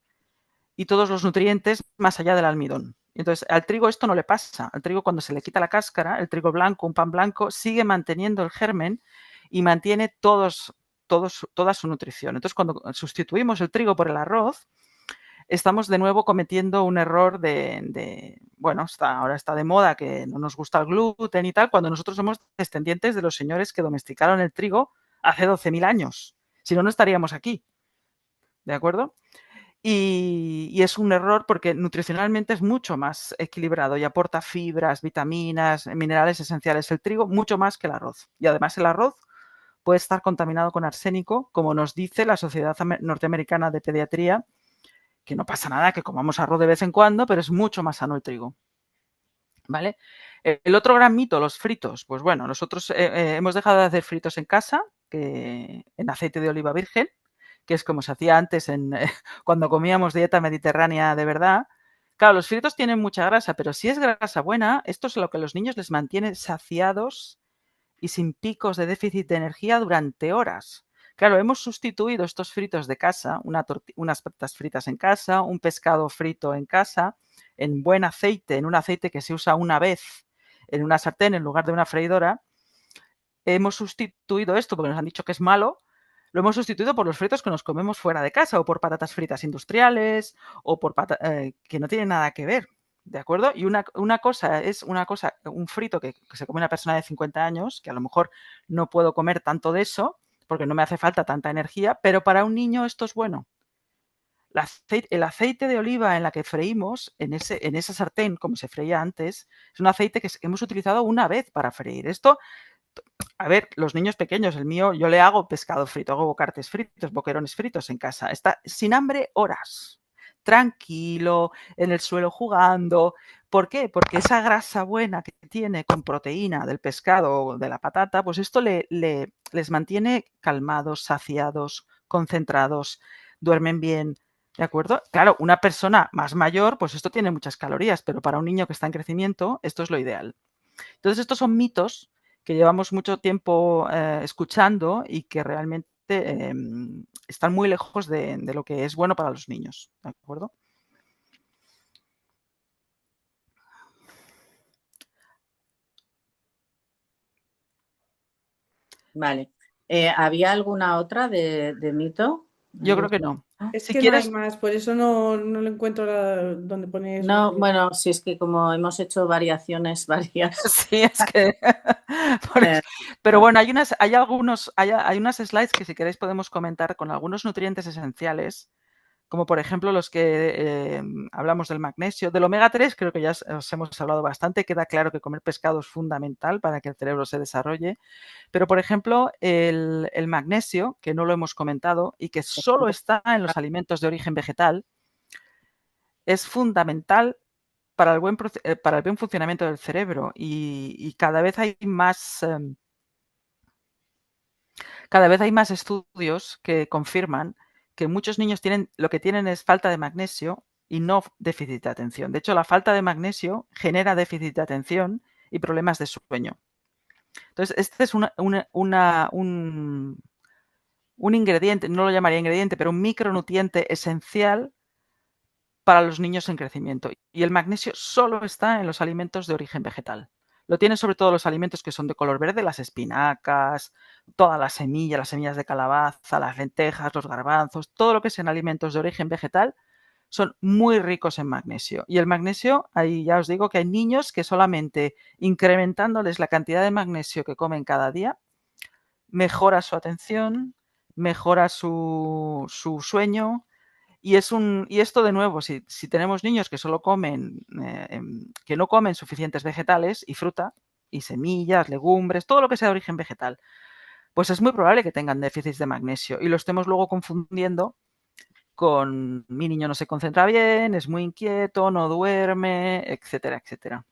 Speaker 3: y todos los nutrientes más allá del almidón. Entonces, al trigo esto no le pasa. Al trigo, cuando se le quita la cáscara, el trigo blanco, un pan blanco, sigue manteniendo el germen y mantiene toda su nutrición. Entonces, cuando sustituimos el trigo por el arroz, estamos de nuevo cometiendo un error bueno, ahora está de moda que no nos gusta el gluten y tal, cuando nosotros somos descendientes de los señores que domesticaron el trigo hace 12.000 años. Si no, no estaríamos aquí. ¿De acuerdo? Y es un error porque nutricionalmente es mucho más equilibrado y aporta fibras, vitaminas, minerales esenciales el trigo, mucho más que el arroz. Y además el arroz puede estar contaminado con arsénico, como nos dice la Sociedad Norteamericana de Pediatría, que no pasa nada, que comamos arroz de vez en cuando, pero es mucho más sano el trigo. ¿Vale? El otro gran mito, los fritos. Pues bueno, nosotros hemos dejado de hacer fritos en casa, en aceite de oliva virgen, que es como se hacía antes cuando comíamos dieta mediterránea de verdad. Claro, los fritos tienen mucha grasa, pero si es grasa buena, esto es lo que a los niños les mantiene saciados y sin picos de déficit de energía durante horas. Claro, hemos sustituido estos fritos de casa, unas patatas fritas en casa, un pescado frito en casa, en buen aceite, en un aceite que se usa una vez en una sartén en lugar de una freidora. Hemos sustituido esto porque nos han dicho que es malo, lo hemos sustituido por los fritos que nos comemos fuera de casa o por patatas fritas industriales o por que no tienen nada que ver, ¿de acuerdo? Y una cosa es un frito que se come una persona de 50 años, que a lo mejor no puedo comer tanto de eso porque no me hace falta tanta energía, pero para un niño esto es bueno. El aceite de oliva en la que freímos, en esa sartén, como se freía antes, es un aceite que hemos utilizado una vez para freír. Esto, a ver, los niños pequeños, el mío, yo le hago pescado frito, hago bocates fritos, boquerones fritos en casa. Está sin hambre horas, tranquilo, en el suelo jugando. ¿Por qué? Porque esa grasa buena que tiene con proteína del pescado o de la patata, pues esto les mantiene calmados, saciados, concentrados, duermen bien. ¿De acuerdo? Claro, una persona más mayor, pues esto tiene muchas calorías, pero para un niño que está en crecimiento, esto es lo ideal. Entonces, estos son mitos que llevamos mucho tiempo escuchando y que realmente están muy lejos de lo que es bueno para los niños. ¿De acuerdo?
Speaker 1: Vale. ¿Había alguna otra de mito?
Speaker 3: Yo creo que no.
Speaker 2: Es
Speaker 3: Si
Speaker 2: que no hay
Speaker 3: quieres,
Speaker 2: más, por eso no lo encuentro donde pone eso.
Speaker 1: No, bueno, si es que como hemos hecho variaciones varias.
Speaker 3: sí, es que. por
Speaker 1: eh,
Speaker 3: eso. Pero bueno, hay unas slides que si queréis podemos comentar con algunos nutrientes esenciales, como por ejemplo los que hablamos del magnesio. Del omega 3 creo que ya os hemos hablado bastante. Queda claro que comer pescado es fundamental para que el cerebro se desarrolle. Pero por ejemplo, el magnesio, que no lo hemos comentado y que solo está en los alimentos de origen vegetal, es fundamental para el buen funcionamiento del cerebro y cada vez hay más estudios que confirman que muchos niños lo que tienen es falta de magnesio y no déficit de atención. De hecho, la falta de magnesio genera déficit de atención y problemas de sueño. Entonces, este es un ingrediente, no lo llamaría ingrediente, pero un micronutriente esencial para los niños en crecimiento. Y el magnesio solo está en los alimentos de origen vegetal. Lo tienen sobre todo los alimentos que son de color verde, las espinacas, todas las semillas de calabaza, las lentejas, los garbanzos, todo lo que es en alimentos de origen vegetal son muy ricos en magnesio. Y el magnesio, ahí ya os digo que hay niños que solamente incrementándoles la cantidad de magnesio que comen cada día, mejora su atención, mejora su sueño, y esto de nuevo, si tenemos niños que solo comen, que no comen suficientes vegetales y fruta, y semillas, legumbres, todo lo que sea de origen vegetal, pues es muy probable que tengan déficits de magnesio y lo estemos luego confundiendo con mi niño no se concentra bien, es muy inquieto, no duerme, etcétera, etcétera.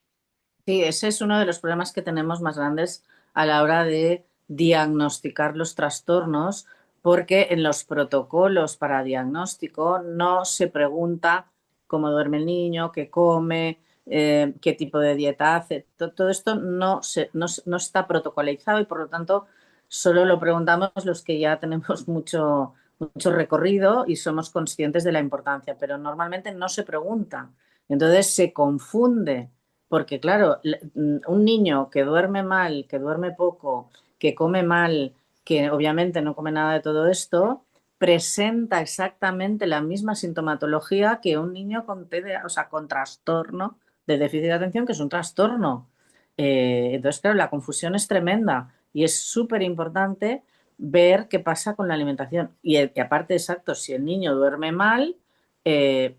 Speaker 1: Sí, ese es uno de los problemas que tenemos más grandes a la hora de diagnosticar los trastornos, porque en los protocolos para diagnóstico no se pregunta cómo duerme el niño, qué come, qué tipo de dieta hace. Todo esto no está protocolizado y por lo tanto solo lo preguntamos los que ya tenemos mucho recorrido y somos conscientes de la importancia, pero normalmente no se pregunta. Entonces se confunde porque claro, un niño que duerme mal, que duerme poco, que come mal, que obviamente no come nada de todo esto, presenta exactamente la misma sintomatología que un niño con TDA, o sea, con trastorno de déficit de atención, que es un trastorno. Entonces, claro, la confusión es tremenda y es súper importante ver qué pasa con la alimentación. Y aparte, exacto, si el niño duerme mal,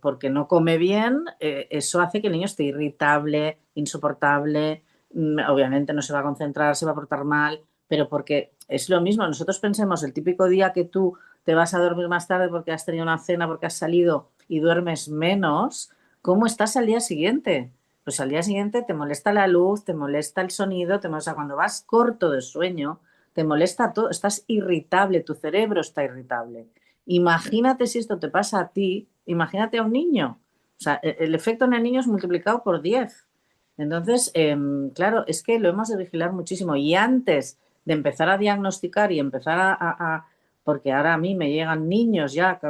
Speaker 1: porque no come bien, eso hace que el niño esté irritable, insoportable, obviamente no se va a concentrar, se va a portar mal, pero porque es lo mismo, nosotros pensemos el típico día que tú te vas a dormir más tarde porque has tenido una cena, porque has salido y duermes menos, ¿cómo estás al día siguiente? Pues al día siguiente te molesta la luz, te molesta el sonido, o sea, cuando vas corto de sueño, te molesta todo, estás irritable, tu cerebro está irritable. Imagínate si esto te pasa a ti, imagínate a un niño. O sea, el efecto en el niño es multiplicado por 10. Entonces, claro, es que lo hemos de vigilar muchísimo. Y antes de empezar a diagnosticar y empezar porque ahora a mí me llegan niños ya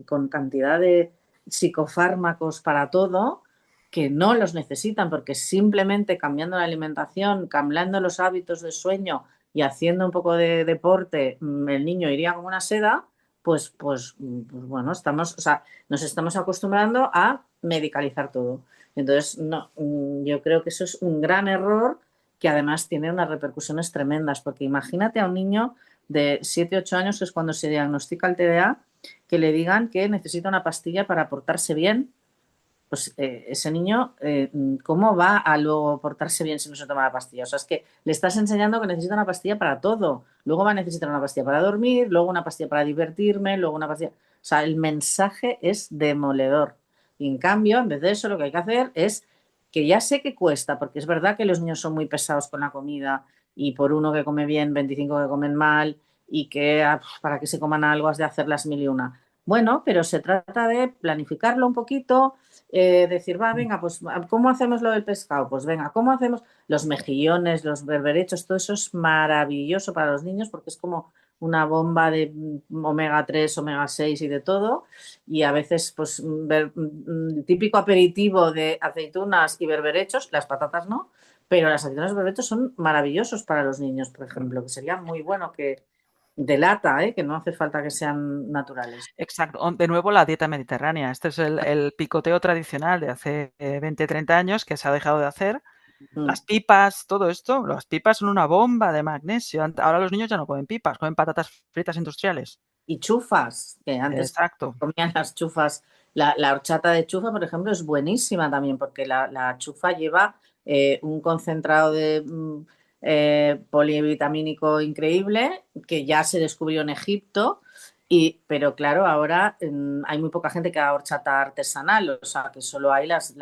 Speaker 1: con cantidad de psicofármacos para todo, que no los necesitan, porque simplemente cambiando la alimentación, cambiando los hábitos de sueño y haciendo un poco de deporte, el niño iría como una seda, pues bueno, o sea, nos estamos acostumbrando a medicalizar todo. Entonces, no, yo creo que eso es un gran error que además tiene unas repercusiones tremendas, porque imagínate a un niño de 7, 8 años, que es cuando se diagnostica el TDA, que le digan que necesita una pastilla para portarse bien. Pues ese niño, ¿cómo va a luego portarse bien si no se toma la pastilla? O sea, es que le estás enseñando que necesita una pastilla para todo. Luego va a necesitar una pastilla para dormir, luego una pastilla para divertirme, luego una pastilla... O sea, el mensaje es demoledor. Y en cambio, en vez de eso, lo que hay que hacer es que ya sé que cuesta, porque es verdad que los niños son muy pesados con la comida y por uno que come bien, 25 que comen mal y que para que se coman algo has de hacer las mil y una. Bueno, pero se trata de planificarlo un poquito, decir, va, venga, pues, ¿cómo hacemos lo del pescado? Pues venga, ¿cómo hacemos los mejillones, los berberechos? Todo eso es maravilloso para los niños porque es como una bomba de omega 3, omega 6 y de todo. Y a veces, pues, típico aperitivo de aceitunas y berberechos, las patatas no, pero las aceitunas y berberechos son maravillosos para los niños, por ejemplo, que sería muy bueno que de lata, que no hace falta que sean naturales.
Speaker 3: Exacto. De nuevo, la dieta mediterránea. Este es el picoteo tradicional de hace 20, 30 años que se ha dejado de hacer. Las pipas, todo esto, las pipas son una bomba de magnesio. Ahora los niños ya no comen pipas, comen patatas fritas industriales.
Speaker 1: Y chufas, que antes
Speaker 3: Exacto.
Speaker 1: comían las chufas. La horchata de chufa, por ejemplo, es buenísima también porque la chufa lleva un concentrado de polivitamínico increíble que ya se descubrió en Egipto. Pero claro, ahora hay muy poca gente que haga horchata artesanal, o sea, que solo hay las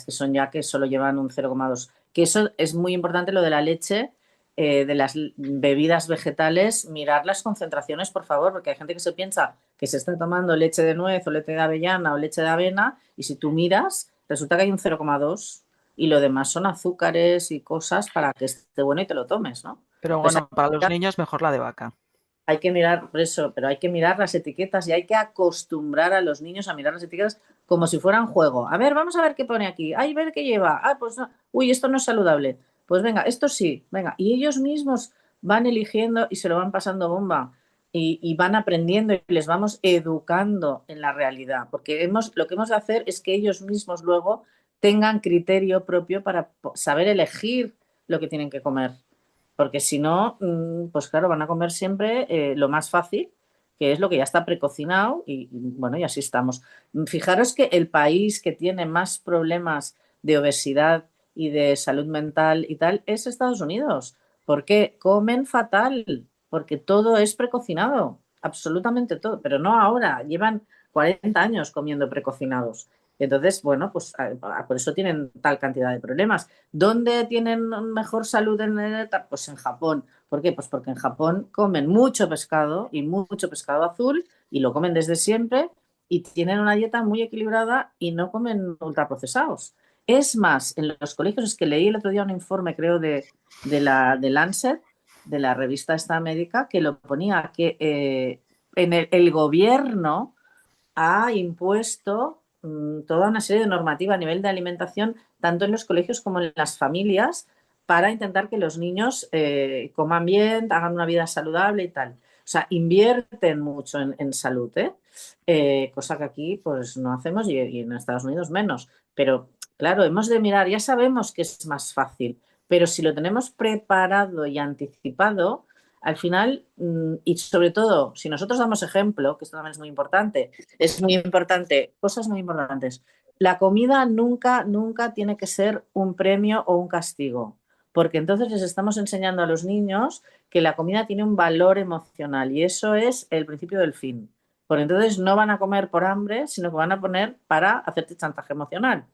Speaker 1: que son ya que solo llevan un 0,2. Que eso es muy importante, lo de la leche, de las bebidas vegetales, mirar las concentraciones, por favor, porque hay gente que se piensa que se está tomando leche de nuez o leche de avellana o leche de avena y si tú miras, resulta que hay un 0,2 y lo demás son azúcares y cosas para que esté bueno y te lo tomes, ¿no?
Speaker 3: Pero
Speaker 1: Entonces,
Speaker 3: bueno, para los niños mejor la de vaca.
Speaker 1: hay que mirar, por eso, pero hay que mirar las etiquetas y hay que acostumbrar a los niños a mirar las etiquetas como si fueran juego. A ver, vamos a ver qué pone aquí. Ay, ver qué lleva. Ah, pues no. Uy, esto no es saludable. Pues venga, esto sí, venga. Y ellos mismos van eligiendo y se lo van pasando bomba y van aprendiendo y les vamos educando en la realidad. Porque lo que hemos de hacer es que ellos mismos luego tengan criterio propio para saber elegir lo que tienen que comer. Porque si no, pues claro, van a comer siempre lo más fácil, que es lo que ya está precocinado bueno, y así estamos. Fijaros que el país que tiene más problemas de obesidad y de salud mental y tal es Estados Unidos. Porque comen fatal, porque todo es precocinado, absolutamente todo, pero no ahora, llevan 40 años comiendo precocinados. Entonces, bueno, pues por eso tienen tal cantidad de problemas. ¿Dónde tienen mejor salud Pues en Japón. ¿Por qué? Pues porque en Japón comen mucho pescado y mucho pescado azul y lo comen desde siempre y tienen una dieta muy equilibrada y no comen ultraprocesados. Es más, en los colegios, es que leí el otro día un informe, creo, de Lancet, de la revista esta médica, que lo ponía que en el gobierno ha impuesto toda una serie de normativa a nivel de alimentación, tanto en los colegios como en las familias, para intentar que los niños coman bien, hagan una vida saludable y tal. O sea, invierten mucho en salud, cosa que aquí pues no hacemos y en Estados Unidos menos. Pero claro, hemos de mirar, ya sabemos que es más fácil, pero si lo tenemos preparado y anticipado, al final, y sobre todo, si nosotros damos ejemplo, que esto también es muy importante, cosas muy importantes. La comida nunca, nunca tiene que ser un premio o un castigo, porque entonces les estamos enseñando a los niños que la comida tiene un valor emocional y eso es el principio del fin. Porque entonces no van a comer por hambre, sino que van a poner para hacerte chantaje emocional.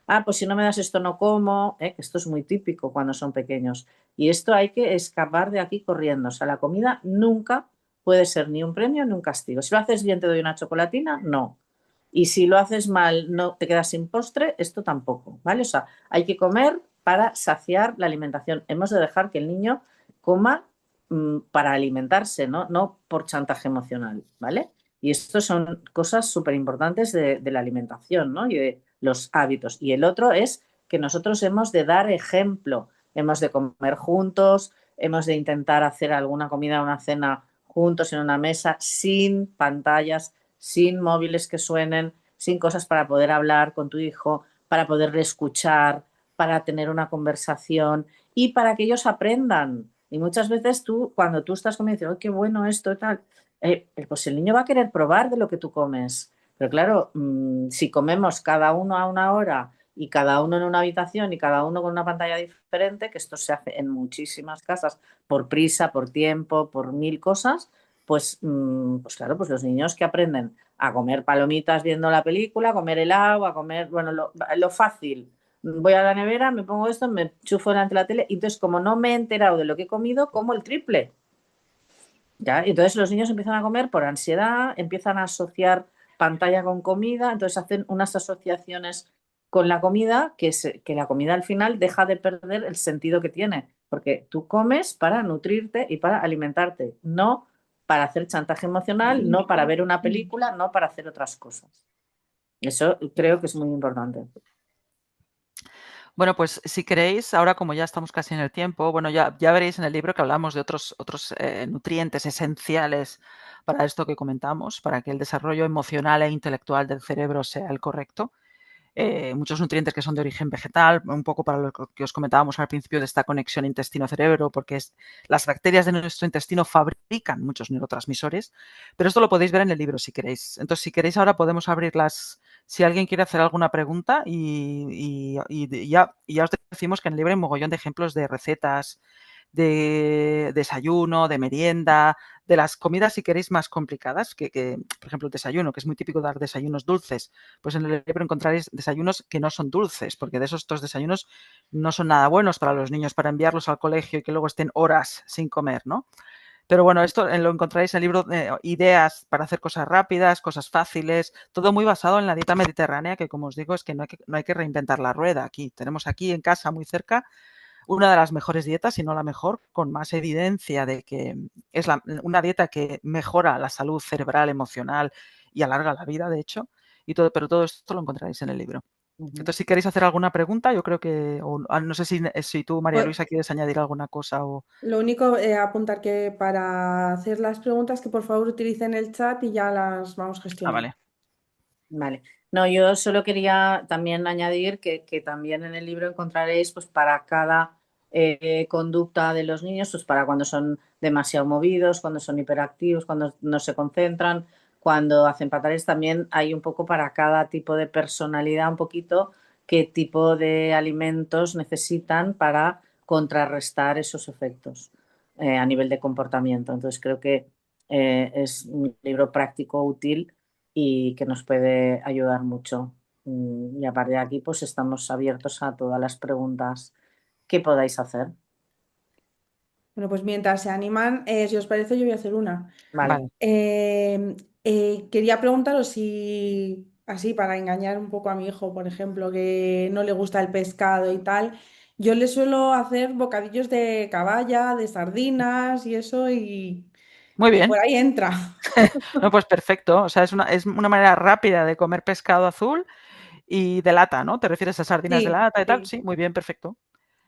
Speaker 1: Ah, pues si no me das esto no como, que esto es muy típico cuando son pequeños. Y esto hay que escapar de aquí corriendo. O sea, la comida nunca puede ser ni un premio ni un castigo. Si lo haces bien te doy una chocolatina, no. Y si lo haces mal, no te quedas sin postre, esto tampoco, ¿vale? O sea, hay que comer para saciar la alimentación. Hemos de dejar que el niño coma para alimentarse, ¿no? No por chantaje emocional, ¿vale? Y esto son cosas súper importantes de la alimentación, ¿no? Y de los hábitos. Y el otro es que nosotros hemos de dar ejemplo, hemos de comer juntos, hemos de intentar hacer alguna comida o una cena juntos en una mesa, sin pantallas, sin móviles que suenen, sin cosas para poder hablar con tu hijo, para poderle escuchar, para tener una conversación y para que ellos aprendan. Y muchas veces tú, cuando tú estás comiendo, dices, oh, qué bueno esto y tal, pues el niño va a querer probar de lo que tú comes. Pero claro, si comemos cada uno a una hora y cada uno en una habitación y cada uno con una pantalla diferente, que esto se hace en muchísimas casas por prisa, por tiempo, por mil cosas, pues claro, pues los niños que aprenden a comer palomitas viendo la película, a comer helado, a comer, bueno, lo fácil. Voy a la nevera, me pongo esto, me chufo delante de la tele y entonces como no me he enterado de lo que he comido, como el triple. ¿ya? Y entonces los niños empiezan a comer por ansiedad, empiezan a asociar pantalla con comida, entonces hacen unas asociaciones con la comida que la comida al final deja de perder el sentido que tiene, porque tú comes para nutrirte y para alimentarte, no para hacer chantaje emocional, no para ver una película, no para hacer otras cosas. Eso creo que es muy importante.
Speaker 3: Bueno, pues si queréis, ahora como ya estamos casi en el tiempo, bueno, ya veréis en el libro que hablamos de otros nutrientes esenciales para esto que comentamos, para que el desarrollo emocional e intelectual del cerebro sea el correcto. Muchos nutrientes que son de origen vegetal, un poco para lo que os comentábamos al principio de esta conexión intestino-cerebro, porque las bacterias de nuestro intestino fabrican muchos neurotransmisores, pero esto lo podéis ver en el libro si queréis. Entonces, si queréis, ahora podemos abrirlas, si alguien quiere hacer alguna pregunta y ya os decimos que en el libro hay un mogollón de ejemplos de recetas, de desayuno, de merienda, de las comidas, si queréis, más complicadas, que por ejemplo, el desayuno, que es muy típico dar desayunos dulces, pues en el libro encontraréis desayunos que no son dulces, porque de estos desayunos no son nada buenos para los niños, para enviarlos al colegio y que luego estén horas sin comer, ¿no? Pero bueno, esto lo encontraréis en el libro, ideas para hacer cosas rápidas, cosas fáciles, todo muy basado en la dieta mediterránea, que como os digo, es que no hay que reinventar la rueda aquí. Tenemos aquí en casa, muy cerca, una de las mejores dietas, si no la mejor, con más evidencia de que es una dieta que mejora la salud cerebral, emocional y alarga la vida, de hecho, pero todo esto lo encontraréis en el libro. Entonces, si queréis hacer alguna pregunta, yo creo que, no sé si tú, María
Speaker 2: Pues,
Speaker 3: Luisa, quieres añadir alguna cosa o...
Speaker 2: lo único, apuntar que para hacer las preguntas, que por favor utilicen el chat y ya las vamos gestionando.
Speaker 3: vale.
Speaker 1: Vale. No, yo solo quería también añadir que también en el libro encontraréis, pues para cada conducta de los niños, pues para cuando son demasiado movidos, cuando son hiperactivos, cuando no se concentran, cuando hacen patales, también hay un poco para cada tipo de personalidad, un poquito qué tipo de alimentos necesitan para contrarrestar esos efectos a nivel de comportamiento. Entonces creo que es un libro práctico, útil y que nos puede ayudar mucho. Y a partir de aquí, pues estamos abiertos a todas las preguntas que podáis hacer.
Speaker 2: Bueno, pues mientras se animan, si os parece, yo voy a hacer una.
Speaker 1: Vale.
Speaker 2: Quería preguntaros si, así para engañar un poco a mi hijo, por ejemplo, que no le gusta el pescado y tal, yo le suelo hacer bocadillos de caballa, de sardinas y eso,
Speaker 3: Muy
Speaker 2: y
Speaker 3: bien.
Speaker 2: por ahí entra.
Speaker 3: No, pues perfecto. O sea, es una manera rápida de comer pescado azul y de lata, ¿no? ¿Te refieres a sardinas de
Speaker 2: Sí,
Speaker 3: lata y tal?
Speaker 2: sí.
Speaker 3: Sí, muy bien, perfecto.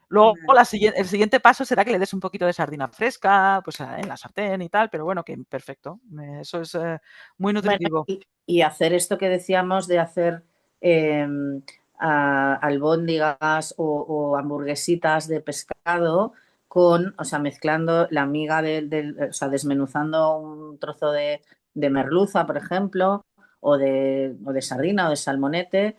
Speaker 3: Luego
Speaker 2: Vale.
Speaker 3: el siguiente paso será que le des un poquito de sardina fresca, pues en la sartén y tal, pero bueno, que perfecto. Eso es muy
Speaker 1: Bueno,
Speaker 3: nutritivo.
Speaker 1: y hacer esto que decíamos de hacer eh, albóndigas o hamburguesitas de pescado con, o sea, mezclando la miga o sea, desmenuzando un trozo de merluza, por ejemplo, o de sardina o de salmonete,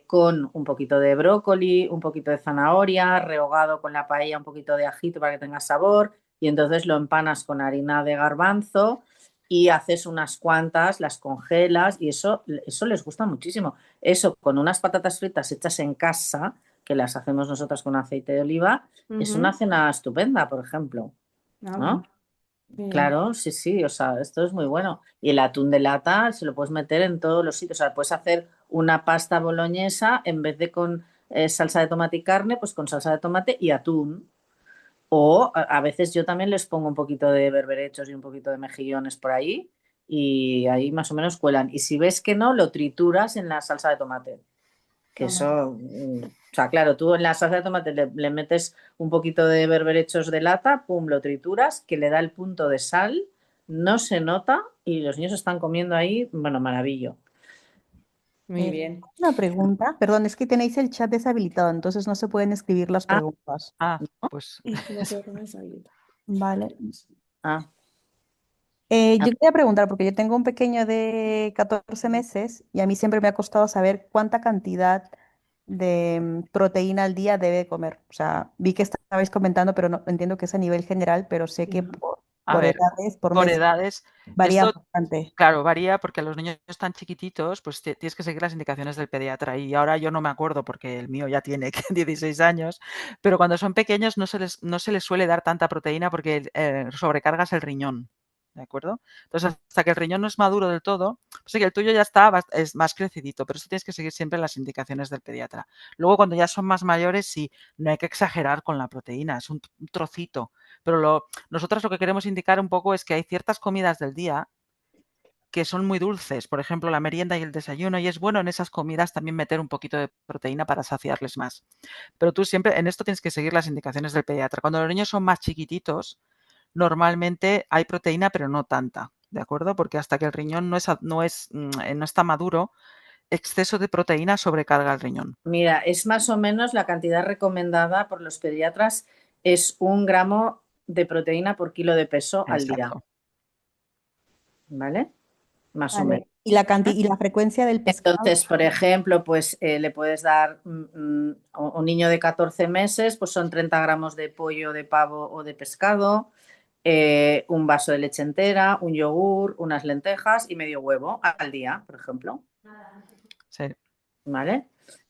Speaker 1: con un poquito de brócoli, un poquito de zanahoria, rehogado con la paella, un poquito de ajito para que tenga sabor, y entonces lo empanas con harina de garbanzo y haces unas cuantas, las congelas y eso les gusta muchísimo. Eso con unas patatas fritas hechas en casa, que las hacemos nosotras con aceite de oliva, es una cena estupenda, por ejemplo,
Speaker 2: Ah,
Speaker 1: ¿no?
Speaker 2: bien.
Speaker 1: Claro, sí, sí, o sea, esto es muy bueno. Y el atún de lata se lo puedes meter en todos los sitios. O sea, puedes hacer una pasta boloñesa en vez de con salsa de tomate y carne, pues con salsa de tomate y atún. O a veces yo también les pongo un poquito de berberechos y un poquito de mejillones por ahí y ahí más o menos cuelan. Y si ves que no, lo trituras en la salsa de tomate. Que
Speaker 2: Vale.
Speaker 1: eso, o sea, claro, tú en la salsa de tomate le metes un poquito de berberechos de lata, pum, lo trituras, que le da el punto de sal, no se nota y los niños están comiendo ahí, bueno, maravillo.
Speaker 2: Muy bien.
Speaker 5: Una pregunta, perdón, es que tenéis el chat deshabilitado, entonces no se pueden escribir las
Speaker 1: Ah,
Speaker 5: preguntas.
Speaker 3: Pues
Speaker 2: ¿Cómo se llama esa vida?
Speaker 5: Vale.
Speaker 1: ah,
Speaker 5: Yo quería preguntar, porque yo tengo un pequeño de 14 meses y a mí siempre me ha costado saber cuánta cantidad de proteína al día debe comer. O sea, vi que estabais comentando, pero no entiendo que es a nivel general, pero sé que
Speaker 3: a
Speaker 5: por
Speaker 3: ver,
Speaker 5: edades, por
Speaker 3: por
Speaker 5: mes,
Speaker 3: edades,
Speaker 5: varía
Speaker 3: esto,
Speaker 5: bastante.
Speaker 3: claro, varía porque a los niños tan chiquititos, pues tienes que seguir las indicaciones del pediatra. Y ahora yo no me acuerdo porque el mío ya tiene 16 años, pero cuando son pequeños no se les suele dar tanta proteína porque sobrecargas el riñón. ¿de acuerdo? Entonces, hasta que el riñón no es maduro del todo, pues sí que el tuyo ya es más crecidito, pero eso tienes que seguir siempre las indicaciones del pediatra. Luego, cuando ya son más mayores, sí, no hay que exagerar con la proteína, es un trocito. Pero nosotros lo que queremos indicar un poco es que hay ciertas comidas del día que son muy dulces, por ejemplo, la merienda y el desayuno, y es bueno en esas comidas también meter un poquito de proteína para saciarles más. Pero tú siempre, en esto tienes que seguir las indicaciones del pediatra. Cuando los niños son más chiquititos, normalmente hay proteína, pero no tanta, ¿de acuerdo? Porque hasta que el riñón no está maduro, exceso de proteína sobrecarga el riñón.
Speaker 1: Mira, es más o menos la cantidad recomendada por los pediatras, es 1 gramo de proteína por kilo de peso al día,
Speaker 3: Exacto.
Speaker 1: ¿vale? Más o menos.
Speaker 5: Vale. ¿Y la frecuencia del pescado?
Speaker 1: Entonces, por ejemplo, pues le puedes dar a un niño de 14 meses, pues son 30 gramos de pollo, de pavo o de pescado, un vaso de leche entera, un yogur, unas lentejas y medio huevo al día, por ejemplo.
Speaker 3: Sí.
Speaker 1: ¿Vale?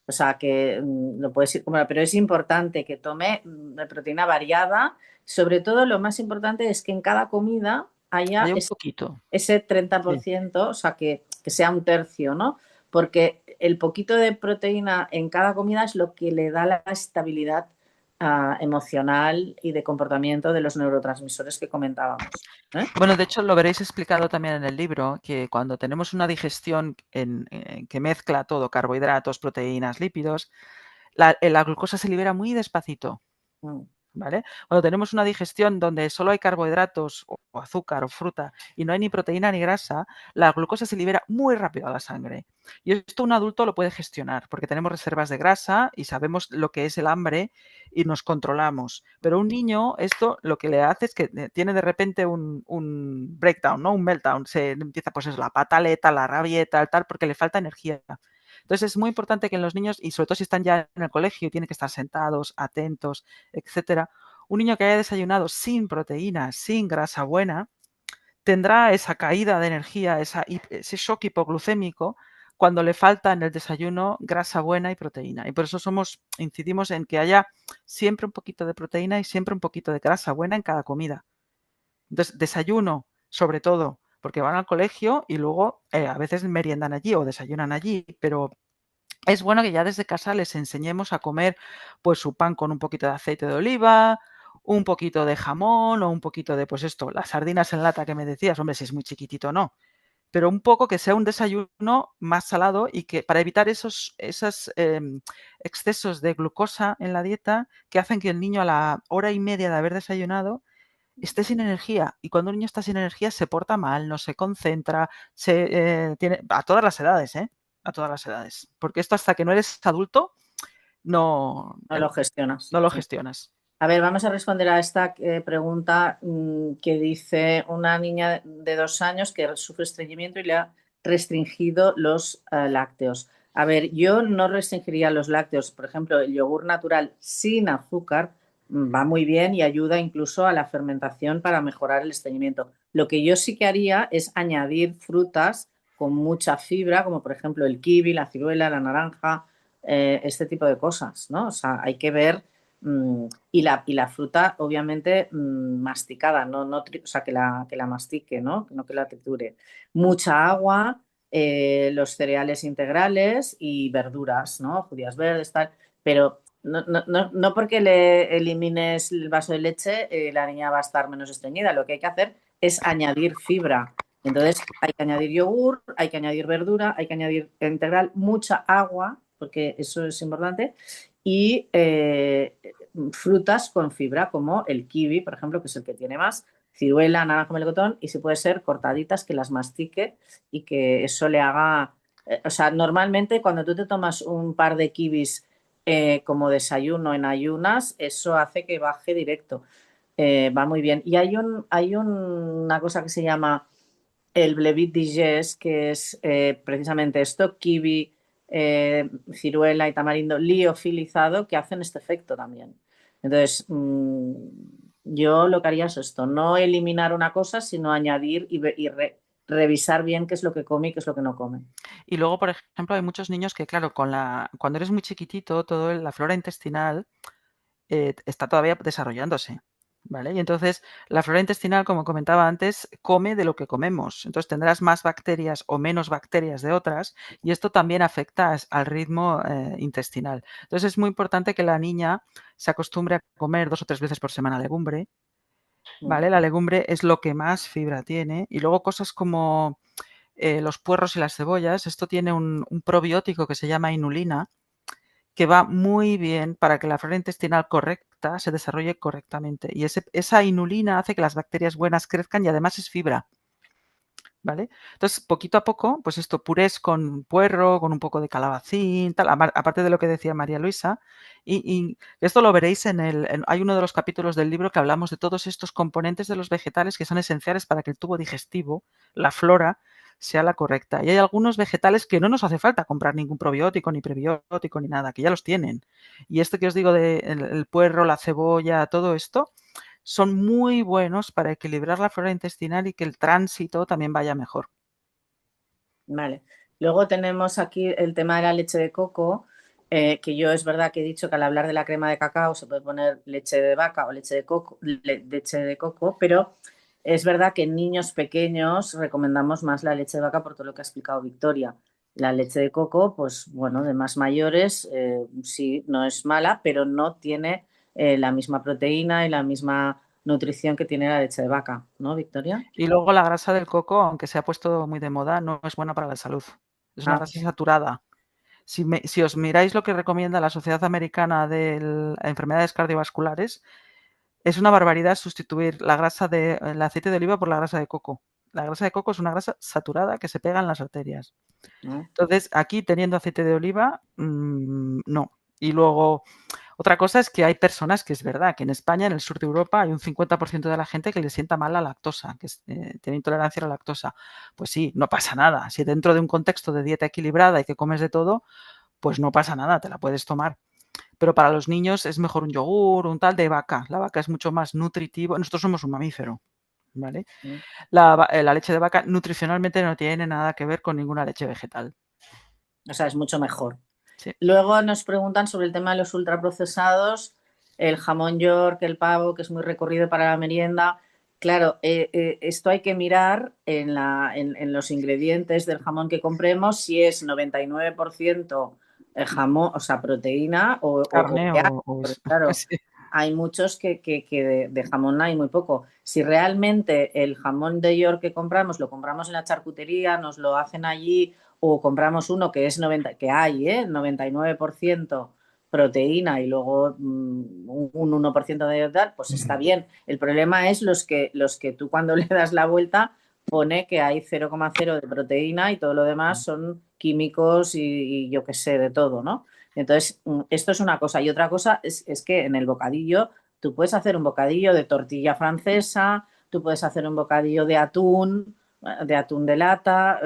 Speaker 1: O sea que lo puedes ir, bueno, pero es importante que tome proteína variada. Sobre todo, lo más importante es que en cada comida haya
Speaker 3: Hay un poquito.
Speaker 1: ese 30%, o sea, que sea 1/3, ¿no? Porque el poquito de proteína en cada comida es lo que le da la estabilidad emocional y de comportamiento de los neurotransmisores que comentábamos.
Speaker 3: Bueno, de hecho lo veréis explicado también en el libro, que cuando tenemos una digestión que mezcla todo, carbohidratos, proteínas, lípidos, la glucosa se libera muy despacito. ¿Vale? Cuando tenemos una digestión donde solo hay carbohidratos o azúcar o fruta y no hay ni proteína ni grasa, la glucosa se libera muy rápido a la sangre. Y esto un adulto lo puede gestionar porque tenemos reservas de grasa y sabemos lo que es el hambre y nos controlamos. Pero un niño, esto lo que le hace es que tiene de repente un breakdown, ¿no? Un meltdown. Se empieza, pues es la pataleta, la rabieta, tal, porque le falta energía. Entonces es muy importante que en los niños, y sobre todo si están ya en el colegio, tienen que estar sentados, atentos, etcétera, un niño que haya desayunado sin proteína, sin grasa buena, tendrá esa caída de energía, ese shock hipoglucémico cuando le falta en el desayuno grasa buena y proteína. Y por eso incidimos en que haya siempre un poquito de proteína y siempre un poquito de grasa buena en cada comida. Entonces, desayuno, sobre todo, porque van al colegio y luego a veces meriendan allí o desayunan allí, pero es bueno que ya desde casa les enseñemos a comer pues su pan con un poquito de aceite de oliva, un poquito de jamón o un poquito de, pues esto, las sardinas en lata que me decías, hombre, si es muy chiquitito no, pero un poco que sea un desayuno más salado y que para evitar esos excesos de glucosa en la dieta que hacen que el niño a la hora y media de haber desayunado esté sin energía. Y cuando un niño está sin energía se porta mal, no se concentra, tiene a todas las edades, ¿eh? A todas las edades. Porque esto hasta que no eres adulto no
Speaker 1: lo gestionas.
Speaker 3: No lo gestionas.
Speaker 1: A ver, vamos a responder a esta pregunta que dice una niña de 2 años que sufre estreñimiento y le ha restringido los lácteos. A ver, yo no restringiría los lácteos. Por ejemplo, el yogur natural sin azúcar va muy bien y ayuda incluso a la fermentación para mejorar el estreñimiento. Lo que yo sí que haría es añadir frutas con mucha fibra, como por ejemplo el kiwi, la ciruela, la naranja, este tipo de cosas, ¿no? O sea, hay que ver y la fruta, obviamente, masticada, o sea, que la mastique, ¿no? No que la triture. Mucha agua, los cereales integrales y verduras, ¿no? Judías verdes, tal. Pero no porque le elimines el vaso de leche, la niña va a estar menos estreñida. Lo que hay que hacer es añadir fibra. Entonces, hay que añadir yogur, hay que añadir verdura, hay que añadir integral, mucha agua, porque eso es importante, y frutas con fibra como el kiwi, por ejemplo, que es el que tiene más, ciruela, naranja, melocotón, y si puede ser cortaditas, que las mastique y que eso le haga... o sea, normalmente cuando tú te tomas un par de kiwis como desayuno en ayunas, eso hace que baje directo. Va muy bien. Y hay una cosa que se llama el Blevit Digest, que es precisamente esto, kiwi, ciruela y tamarindo liofilizado, que hacen este efecto también. Entonces, yo lo que haría es esto, no eliminar una cosa, sino añadir y revisar bien qué es lo que come y qué es lo que no come.
Speaker 3: Y luego, por ejemplo, hay muchos niños que, claro, cuando eres muy chiquitito, toda la flora intestinal está todavía desarrollándose. ¿vale? Y entonces la flora intestinal, como comentaba antes, come de lo que comemos. Entonces tendrás más bacterias o menos bacterias de otras y esto también afecta al ritmo intestinal. Entonces es muy importante que la niña se acostumbre a comer 2 o 3 veces por semana legumbre, ¿vale? La legumbre es lo que más fibra tiene y luego cosas como los puerros y las cebollas. Esto tiene un probiótico que se llama inulina, que va muy bien para que la flora intestinal correcta se desarrolle correctamente. Y esa inulina hace que las bacterias buenas crezcan y además es fibra, ¿vale? Entonces, poquito a poco, pues esto, purés con puerro, con un poco de calabacín, tal, aparte de lo que decía María Luisa. Y esto lo veréis hay uno de los capítulos del libro que hablamos de todos estos componentes de los vegetales que son esenciales para que el tubo digestivo, la flora, sea la correcta. Y hay algunos vegetales que no nos hace falta comprar ningún probiótico, ni prebiótico, ni nada, que ya los tienen. Y esto que os digo de el puerro, la cebolla, todo esto, son muy buenos para equilibrar la flora intestinal y que el tránsito también vaya mejor.
Speaker 1: Vale. Luego tenemos aquí el tema de la leche de coco, que yo es verdad que he dicho que al hablar de la crema de cacao se puede poner leche de vaca o leche de coco, pero es verdad que en niños pequeños recomendamos más la leche de vaca por todo lo que ha explicado Victoria. La leche de coco, pues bueno, de más mayores, sí, no es mala, pero no tiene la misma proteína y la misma nutrición que tiene la leche de vaca, ¿no, Victoria?
Speaker 3: Y luego la grasa del coco, aunque se ha puesto muy de moda, no es buena para la salud. Es una grasa saturada. Si os miráis lo que recomienda la Sociedad Americana de Enfermedades Cardiovasculares, es una barbaridad sustituir el aceite de oliva por la grasa de coco. La grasa de coco es una grasa saturada que se pega en las arterias. Entonces, aquí teniendo aceite de oliva, no. Y luego, otra cosa es que hay personas que es verdad que en España, en el sur de Europa, hay un 50% de la gente que le sienta mal la lactosa, que tiene intolerancia a la lactosa. Pues sí, no pasa nada. Si dentro de un contexto de dieta equilibrada y que comes de todo, pues no pasa nada, te la puedes tomar. Pero para los niños es mejor un yogur, un tal de vaca. La vaca es mucho más nutritivo. Nosotros somos un mamífero, ¿vale? La leche de vaca nutricionalmente no tiene nada que ver con ninguna leche vegetal.
Speaker 1: O sea, es mucho mejor.
Speaker 3: Sí.
Speaker 1: Luego nos preguntan sobre el tema de los ultraprocesados, el jamón York, el pavo, que es muy recorrido para la merienda. Claro, esto hay que mirar en los ingredientes del jamón que compremos si es 99% jamón, o sea, proteína o
Speaker 3: Carne
Speaker 1: porque, claro,
Speaker 3: sí.
Speaker 1: hay muchos que de jamón hay muy poco. Si realmente el jamón de York que compramos lo compramos en la charcutería, nos lo hacen allí o compramos uno que es 99% proteína y luego un 1% de tal, pues está bien. El problema es los que tú cuando le das la vuelta pone que hay 0,0 de proteína y todo lo demás son químicos y yo qué sé, de todo, ¿no? Entonces, esto es una cosa. Y otra cosa es que en el bocadillo tú puedes hacer un bocadillo de tortilla francesa, tú puedes hacer un bocadillo de atún de lata,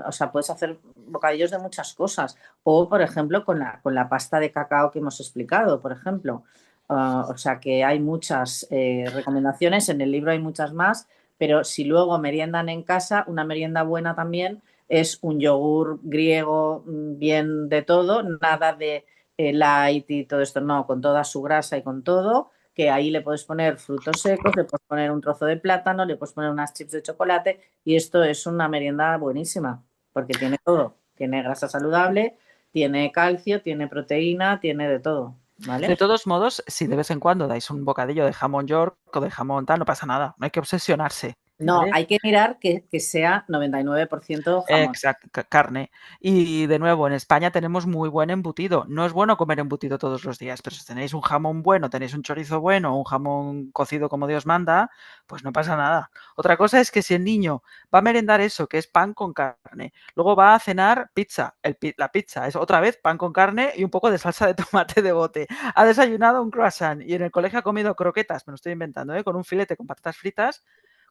Speaker 1: o sea, puedes hacer bocadillos de muchas cosas. O, por ejemplo, con la pasta de cacao que hemos explicado, por ejemplo. O sea, que hay muchas recomendaciones, en el libro hay muchas más, pero si luego meriendan en casa, una merienda buena también es un yogur griego bien de todo, nada de light y todo esto, no, con toda su grasa y con todo, que ahí le puedes poner frutos secos, le puedes poner un trozo de plátano, le puedes poner unas chips de chocolate y esto es una merienda buenísima porque tiene todo, tiene grasa saludable, tiene calcio, tiene proteína, tiene de todo, ¿vale?
Speaker 3: De todos modos, si de vez en cuando dais un bocadillo de jamón York o de jamón tal, no pasa nada, no hay que obsesionarse.
Speaker 1: No,
Speaker 3: ¿vale?
Speaker 1: hay que mirar que sea 99% jamón.
Speaker 3: Exacto, carne. Y de nuevo, en España tenemos muy buen embutido. No es bueno comer embutido todos los días, pero si tenéis un jamón bueno, tenéis un chorizo bueno, un jamón cocido como Dios manda, pues no pasa nada. Otra cosa es que si el niño va a merendar eso, que es pan con carne, luego va a cenar pizza, la pizza es otra vez pan con carne y un poco de salsa de tomate de bote. Ha desayunado un croissant y en el colegio ha comido croquetas, me lo estoy inventando, con un filete con patatas fritas.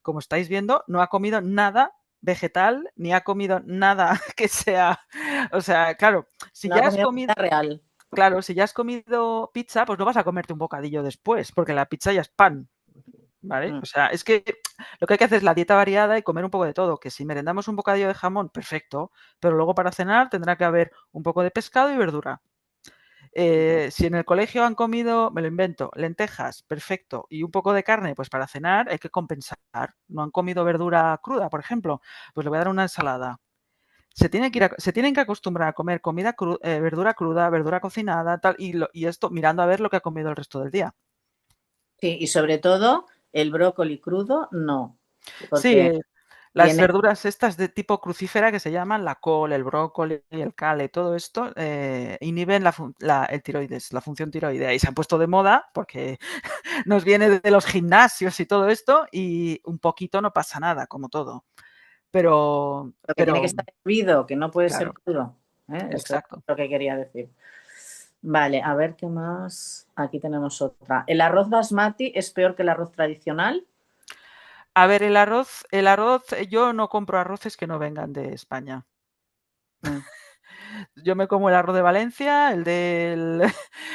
Speaker 3: Como estáis viendo, no ha comido nada vegetal, ni ha comido nada que sea, o sea, claro, si
Speaker 1: No
Speaker 3: ya
Speaker 1: ha
Speaker 3: has
Speaker 1: comido
Speaker 3: comido,
Speaker 1: comida real.
Speaker 3: claro, si ya has comido pizza, pues no vas a comerte un bocadillo después, porque la pizza ya es pan, ¿vale? O sea, es que lo que hay que hacer es la dieta variada y comer un poco de todo, que si merendamos un bocadillo de jamón, perfecto, pero luego para cenar tendrá que haber un poco de pescado y verdura. Si en el colegio han comido, me lo invento, lentejas, perfecto, y un poco de carne, pues para cenar hay que compensar. No han comido verdura cruda, por ejemplo, pues le voy a dar una ensalada. Se tienen que acostumbrar a comer verdura cruda, verdura cocinada, tal, y esto mirando a ver lo que ha comido el resto del día.
Speaker 1: Sí, y sobre todo el brócoli crudo, no, porque
Speaker 3: Sí, las
Speaker 1: viene,
Speaker 3: verduras estas de tipo crucífera que se llaman la col, el brócoli, el cale, todo esto inhiben el tiroides, la función tiroidea y se han puesto de moda porque nos viene de los gimnasios y todo esto y un poquito no pasa nada, como todo. Pero,
Speaker 1: lo que tiene que
Speaker 3: pero
Speaker 1: estar hervido, que no puede ser
Speaker 3: claro,
Speaker 1: crudo. Esto es
Speaker 3: exacto.
Speaker 1: lo que quería decir. Vale, a ver qué más. Aquí tenemos otra. ¿El arroz basmati es peor que el arroz tradicional?
Speaker 3: A ver, yo no compro arroces que no vengan de España.
Speaker 1: Mm,
Speaker 3: Yo me como el arroz de Valencia, el del...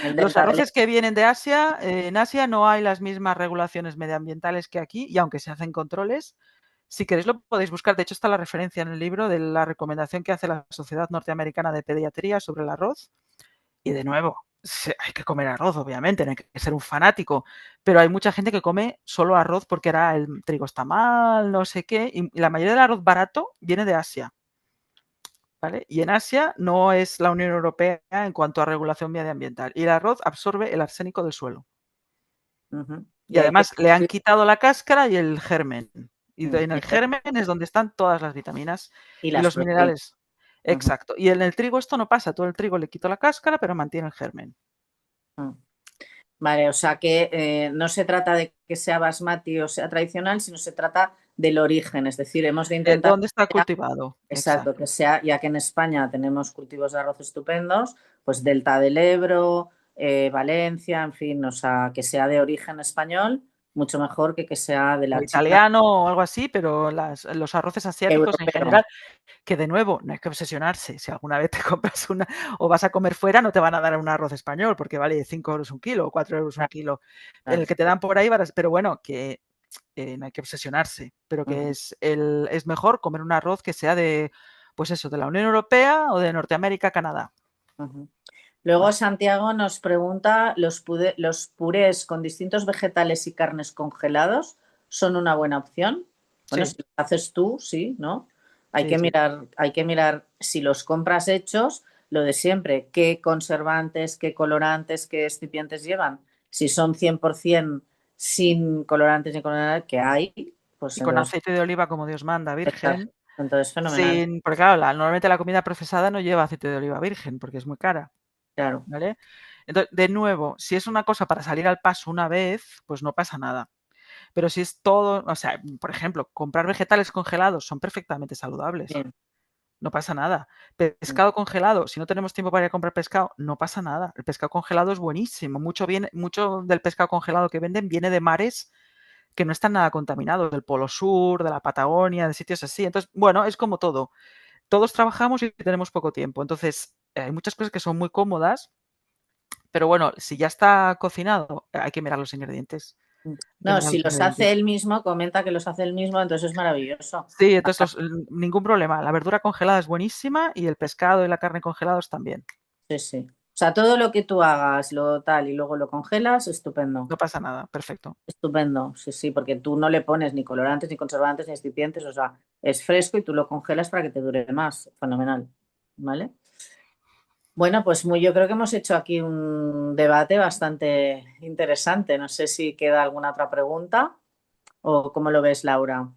Speaker 1: El
Speaker 3: Los
Speaker 1: delta del
Speaker 3: arroces que vienen de Asia, en Asia no hay las mismas regulaciones medioambientales que aquí y aunque se hacen controles, si queréis lo podéis buscar. De hecho está la referencia en el libro de la recomendación que hace la Sociedad Norteamericana de Pediatría sobre el arroz. Y de nuevo, hay que comer arroz, obviamente, no hay que ser un fanático, pero hay mucha gente que come solo arroz porque era el trigo está mal, no sé qué, y la mayoría del arroz barato viene de Asia. ¿Vale? Y en Asia no es la Unión Europea en cuanto a regulación medioambiental. Y el arroz absorbe el arsénico del suelo.
Speaker 1: Ujú.
Speaker 3: Y
Speaker 1: Y hay que
Speaker 3: además le han quitado la cáscara y el germen. Y
Speaker 1: Mm,
Speaker 3: en el germen es donde están todas las vitaminas
Speaker 1: y
Speaker 3: y
Speaker 1: las
Speaker 3: los
Speaker 1: proteínas.
Speaker 3: minerales.
Speaker 1: Ujú,
Speaker 3: Exacto. Y en el trigo esto no pasa. Todo el trigo le quito la cáscara, pero mantiene el germen.
Speaker 1: mm. Vale, o sea que no se trata de que sea basmati o sea tradicional, sino se trata del origen. Es decir, hemos de
Speaker 3: ¿De
Speaker 1: intentar
Speaker 3: dónde está
Speaker 1: que sea,
Speaker 3: cultivado?
Speaker 1: exacto,
Speaker 3: Exacto.
Speaker 1: que sea, ya que en España tenemos cultivos de arroz estupendos, pues Delta del Ebro, Valencia, en fin, o sea, que sea de origen español, mucho mejor que sea de
Speaker 3: O
Speaker 1: la China
Speaker 3: italiano o algo así, pero los arroces asiáticos en
Speaker 1: europeo.
Speaker 3: general, que de nuevo, no hay que obsesionarse. Si alguna vez te compras una o vas a comer fuera, no te van a dar un arroz español porque vale 5 euros un kilo o 4 euros un
Speaker 1: Claro,
Speaker 3: kilo.
Speaker 1: claro.
Speaker 3: El que te dan por ahí, pero bueno, que no hay que obsesionarse, pero que
Speaker 1: Ujú,
Speaker 3: es mejor comer un arroz que sea de, pues eso, de la Unión Europea o de Norteamérica, Canadá.
Speaker 1: ujú. Luego
Speaker 3: ¿Vale?
Speaker 1: Santiago nos pregunta, ¿los purés con distintos vegetales y carnes congelados son una buena opción? Bueno,
Speaker 3: Sí,
Speaker 1: si los haces tú, sí, ¿no?
Speaker 3: sí, sí.
Speaker 1: Hay que mirar si los compras hechos, lo de siempre, qué conservantes, qué colorantes, qué excipientes llevan. Si son 100% sin colorantes ni colorantes, que hay, pues
Speaker 3: Y con
Speaker 1: entonces,
Speaker 3: aceite de oliva como Dios manda, virgen.
Speaker 1: entonces fenomenal,
Speaker 3: Porque claro, normalmente la comida procesada no lleva aceite de oliva virgen porque es muy cara.
Speaker 1: claro.
Speaker 3: ¿Vale? Entonces, de nuevo, si es una cosa para salir al paso una vez, pues no pasa nada. Pero si es todo, o sea, por ejemplo, comprar vegetales congelados son perfectamente saludables.
Speaker 1: Bien.
Speaker 3: No pasa nada. Pescado congelado, si no tenemos tiempo para ir a comprar pescado, no pasa nada. El pescado congelado es buenísimo. Mucho del pescado congelado que venden viene de mares que no están nada contaminados, del Polo Sur, de la Patagonia, de sitios así. Entonces, bueno, es como todo. Todos trabajamos y tenemos poco tiempo. Entonces, hay muchas cosas que son muy cómodas, pero bueno, si ya está cocinado, hay que mirar los ingredientes. Hay que
Speaker 1: No,
Speaker 3: mirar
Speaker 1: si
Speaker 3: los
Speaker 1: los hace
Speaker 3: ingredientes.
Speaker 1: él mismo, comenta que los hace él mismo, entonces es maravilloso.
Speaker 3: Sí, entonces ningún problema. La verdura congelada es buenísima y el pescado y la carne congelados también.
Speaker 1: Sí, sí. O sea, todo lo que tú hagas, lo tal, y luego lo congelas, estupendo.
Speaker 3: No pasa nada. Perfecto.
Speaker 1: Estupendo, sí, sí, porque tú no le pones ni colorantes, ni conservantes, ni excipientes, o sea, es fresco y tú lo congelas para que te dure más. Fenomenal. ¿Vale? Bueno, pues yo creo que hemos hecho aquí un debate bastante interesante. No sé si queda alguna otra pregunta o cómo lo ves, Laura.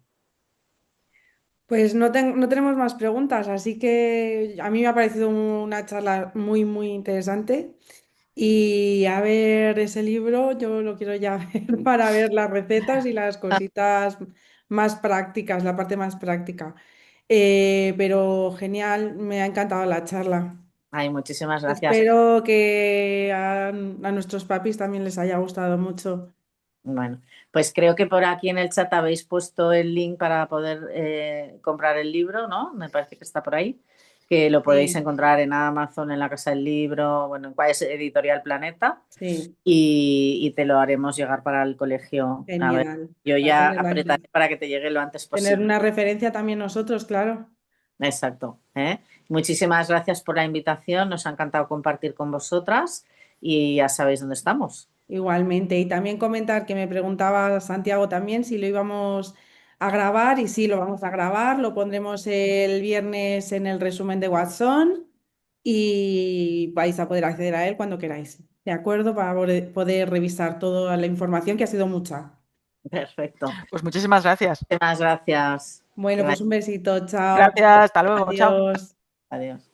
Speaker 2: Pues no tenemos más preguntas, así que a mí me ha parecido una charla muy, muy interesante. Y a ver ese libro, yo lo quiero ya ver para ver las recetas y las cositas más prácticas, la parte más práctica. Pero genial, me ha encantado la charla.
Speaker 1: Ay, muchísimas gracias.
Speaker 2: Espero que a nuestros papis también les haya gustado mucho.
Speaker 1: Bueno, pues creo que por aquí en el chat habéis puesto el link para poder comprar el libro, ¿no? Me parece que está por ahí, que lo podéis
Speaker 2: Sí,
Speaker 1: encontrar en Amazon, en la Casa del Libro, bueno, en cuál es Editorial Planeta,
Speaker 2: sí,
Speaker 1: y te lo haremos llegar para el colegio. A ver,
Speaker 2: genial.
Speaker 1: yo
Speaker 2: Para
Speaker 1: ya
Speaker 2: tenerla
Speaker 1: apretaré para que te llegue lo antes
Speaker 2: tener
Speaker 1: posible.
Speaker 2: una referencia también nosotros, claro.
Speaker 1: Exacto. Muchísimas gracias por la invitación, nos ha encantado compartir con vosotras y ya sabéis dónde estamos.
Speaker 2: Igualmente. Y también comentar que me preguntaba Santiago también si lo íbamos a grabar y sí, lo vamos a grabar. Lo pondremos el viernes en el resumen de Watson y vais a poder acceder a él cuando queráis. ¿De acuerdo? Para poder revisar toda la información que ha sido mucha.
Speaker 1: Perfecto.
Speaker 3: Pues muchísimas gracias.
Speaker 1: Muchas gracias.
Speaker 2: Bueno,
Speaker 1: Que
Speaker 2: pues
Speaker 1: vaya-
Speaker 2: un besito. Chao.
Speaker 3: Gracias, hasta luego, chao.
Speaker 2: Adiós.
Speaker 1: Adiós.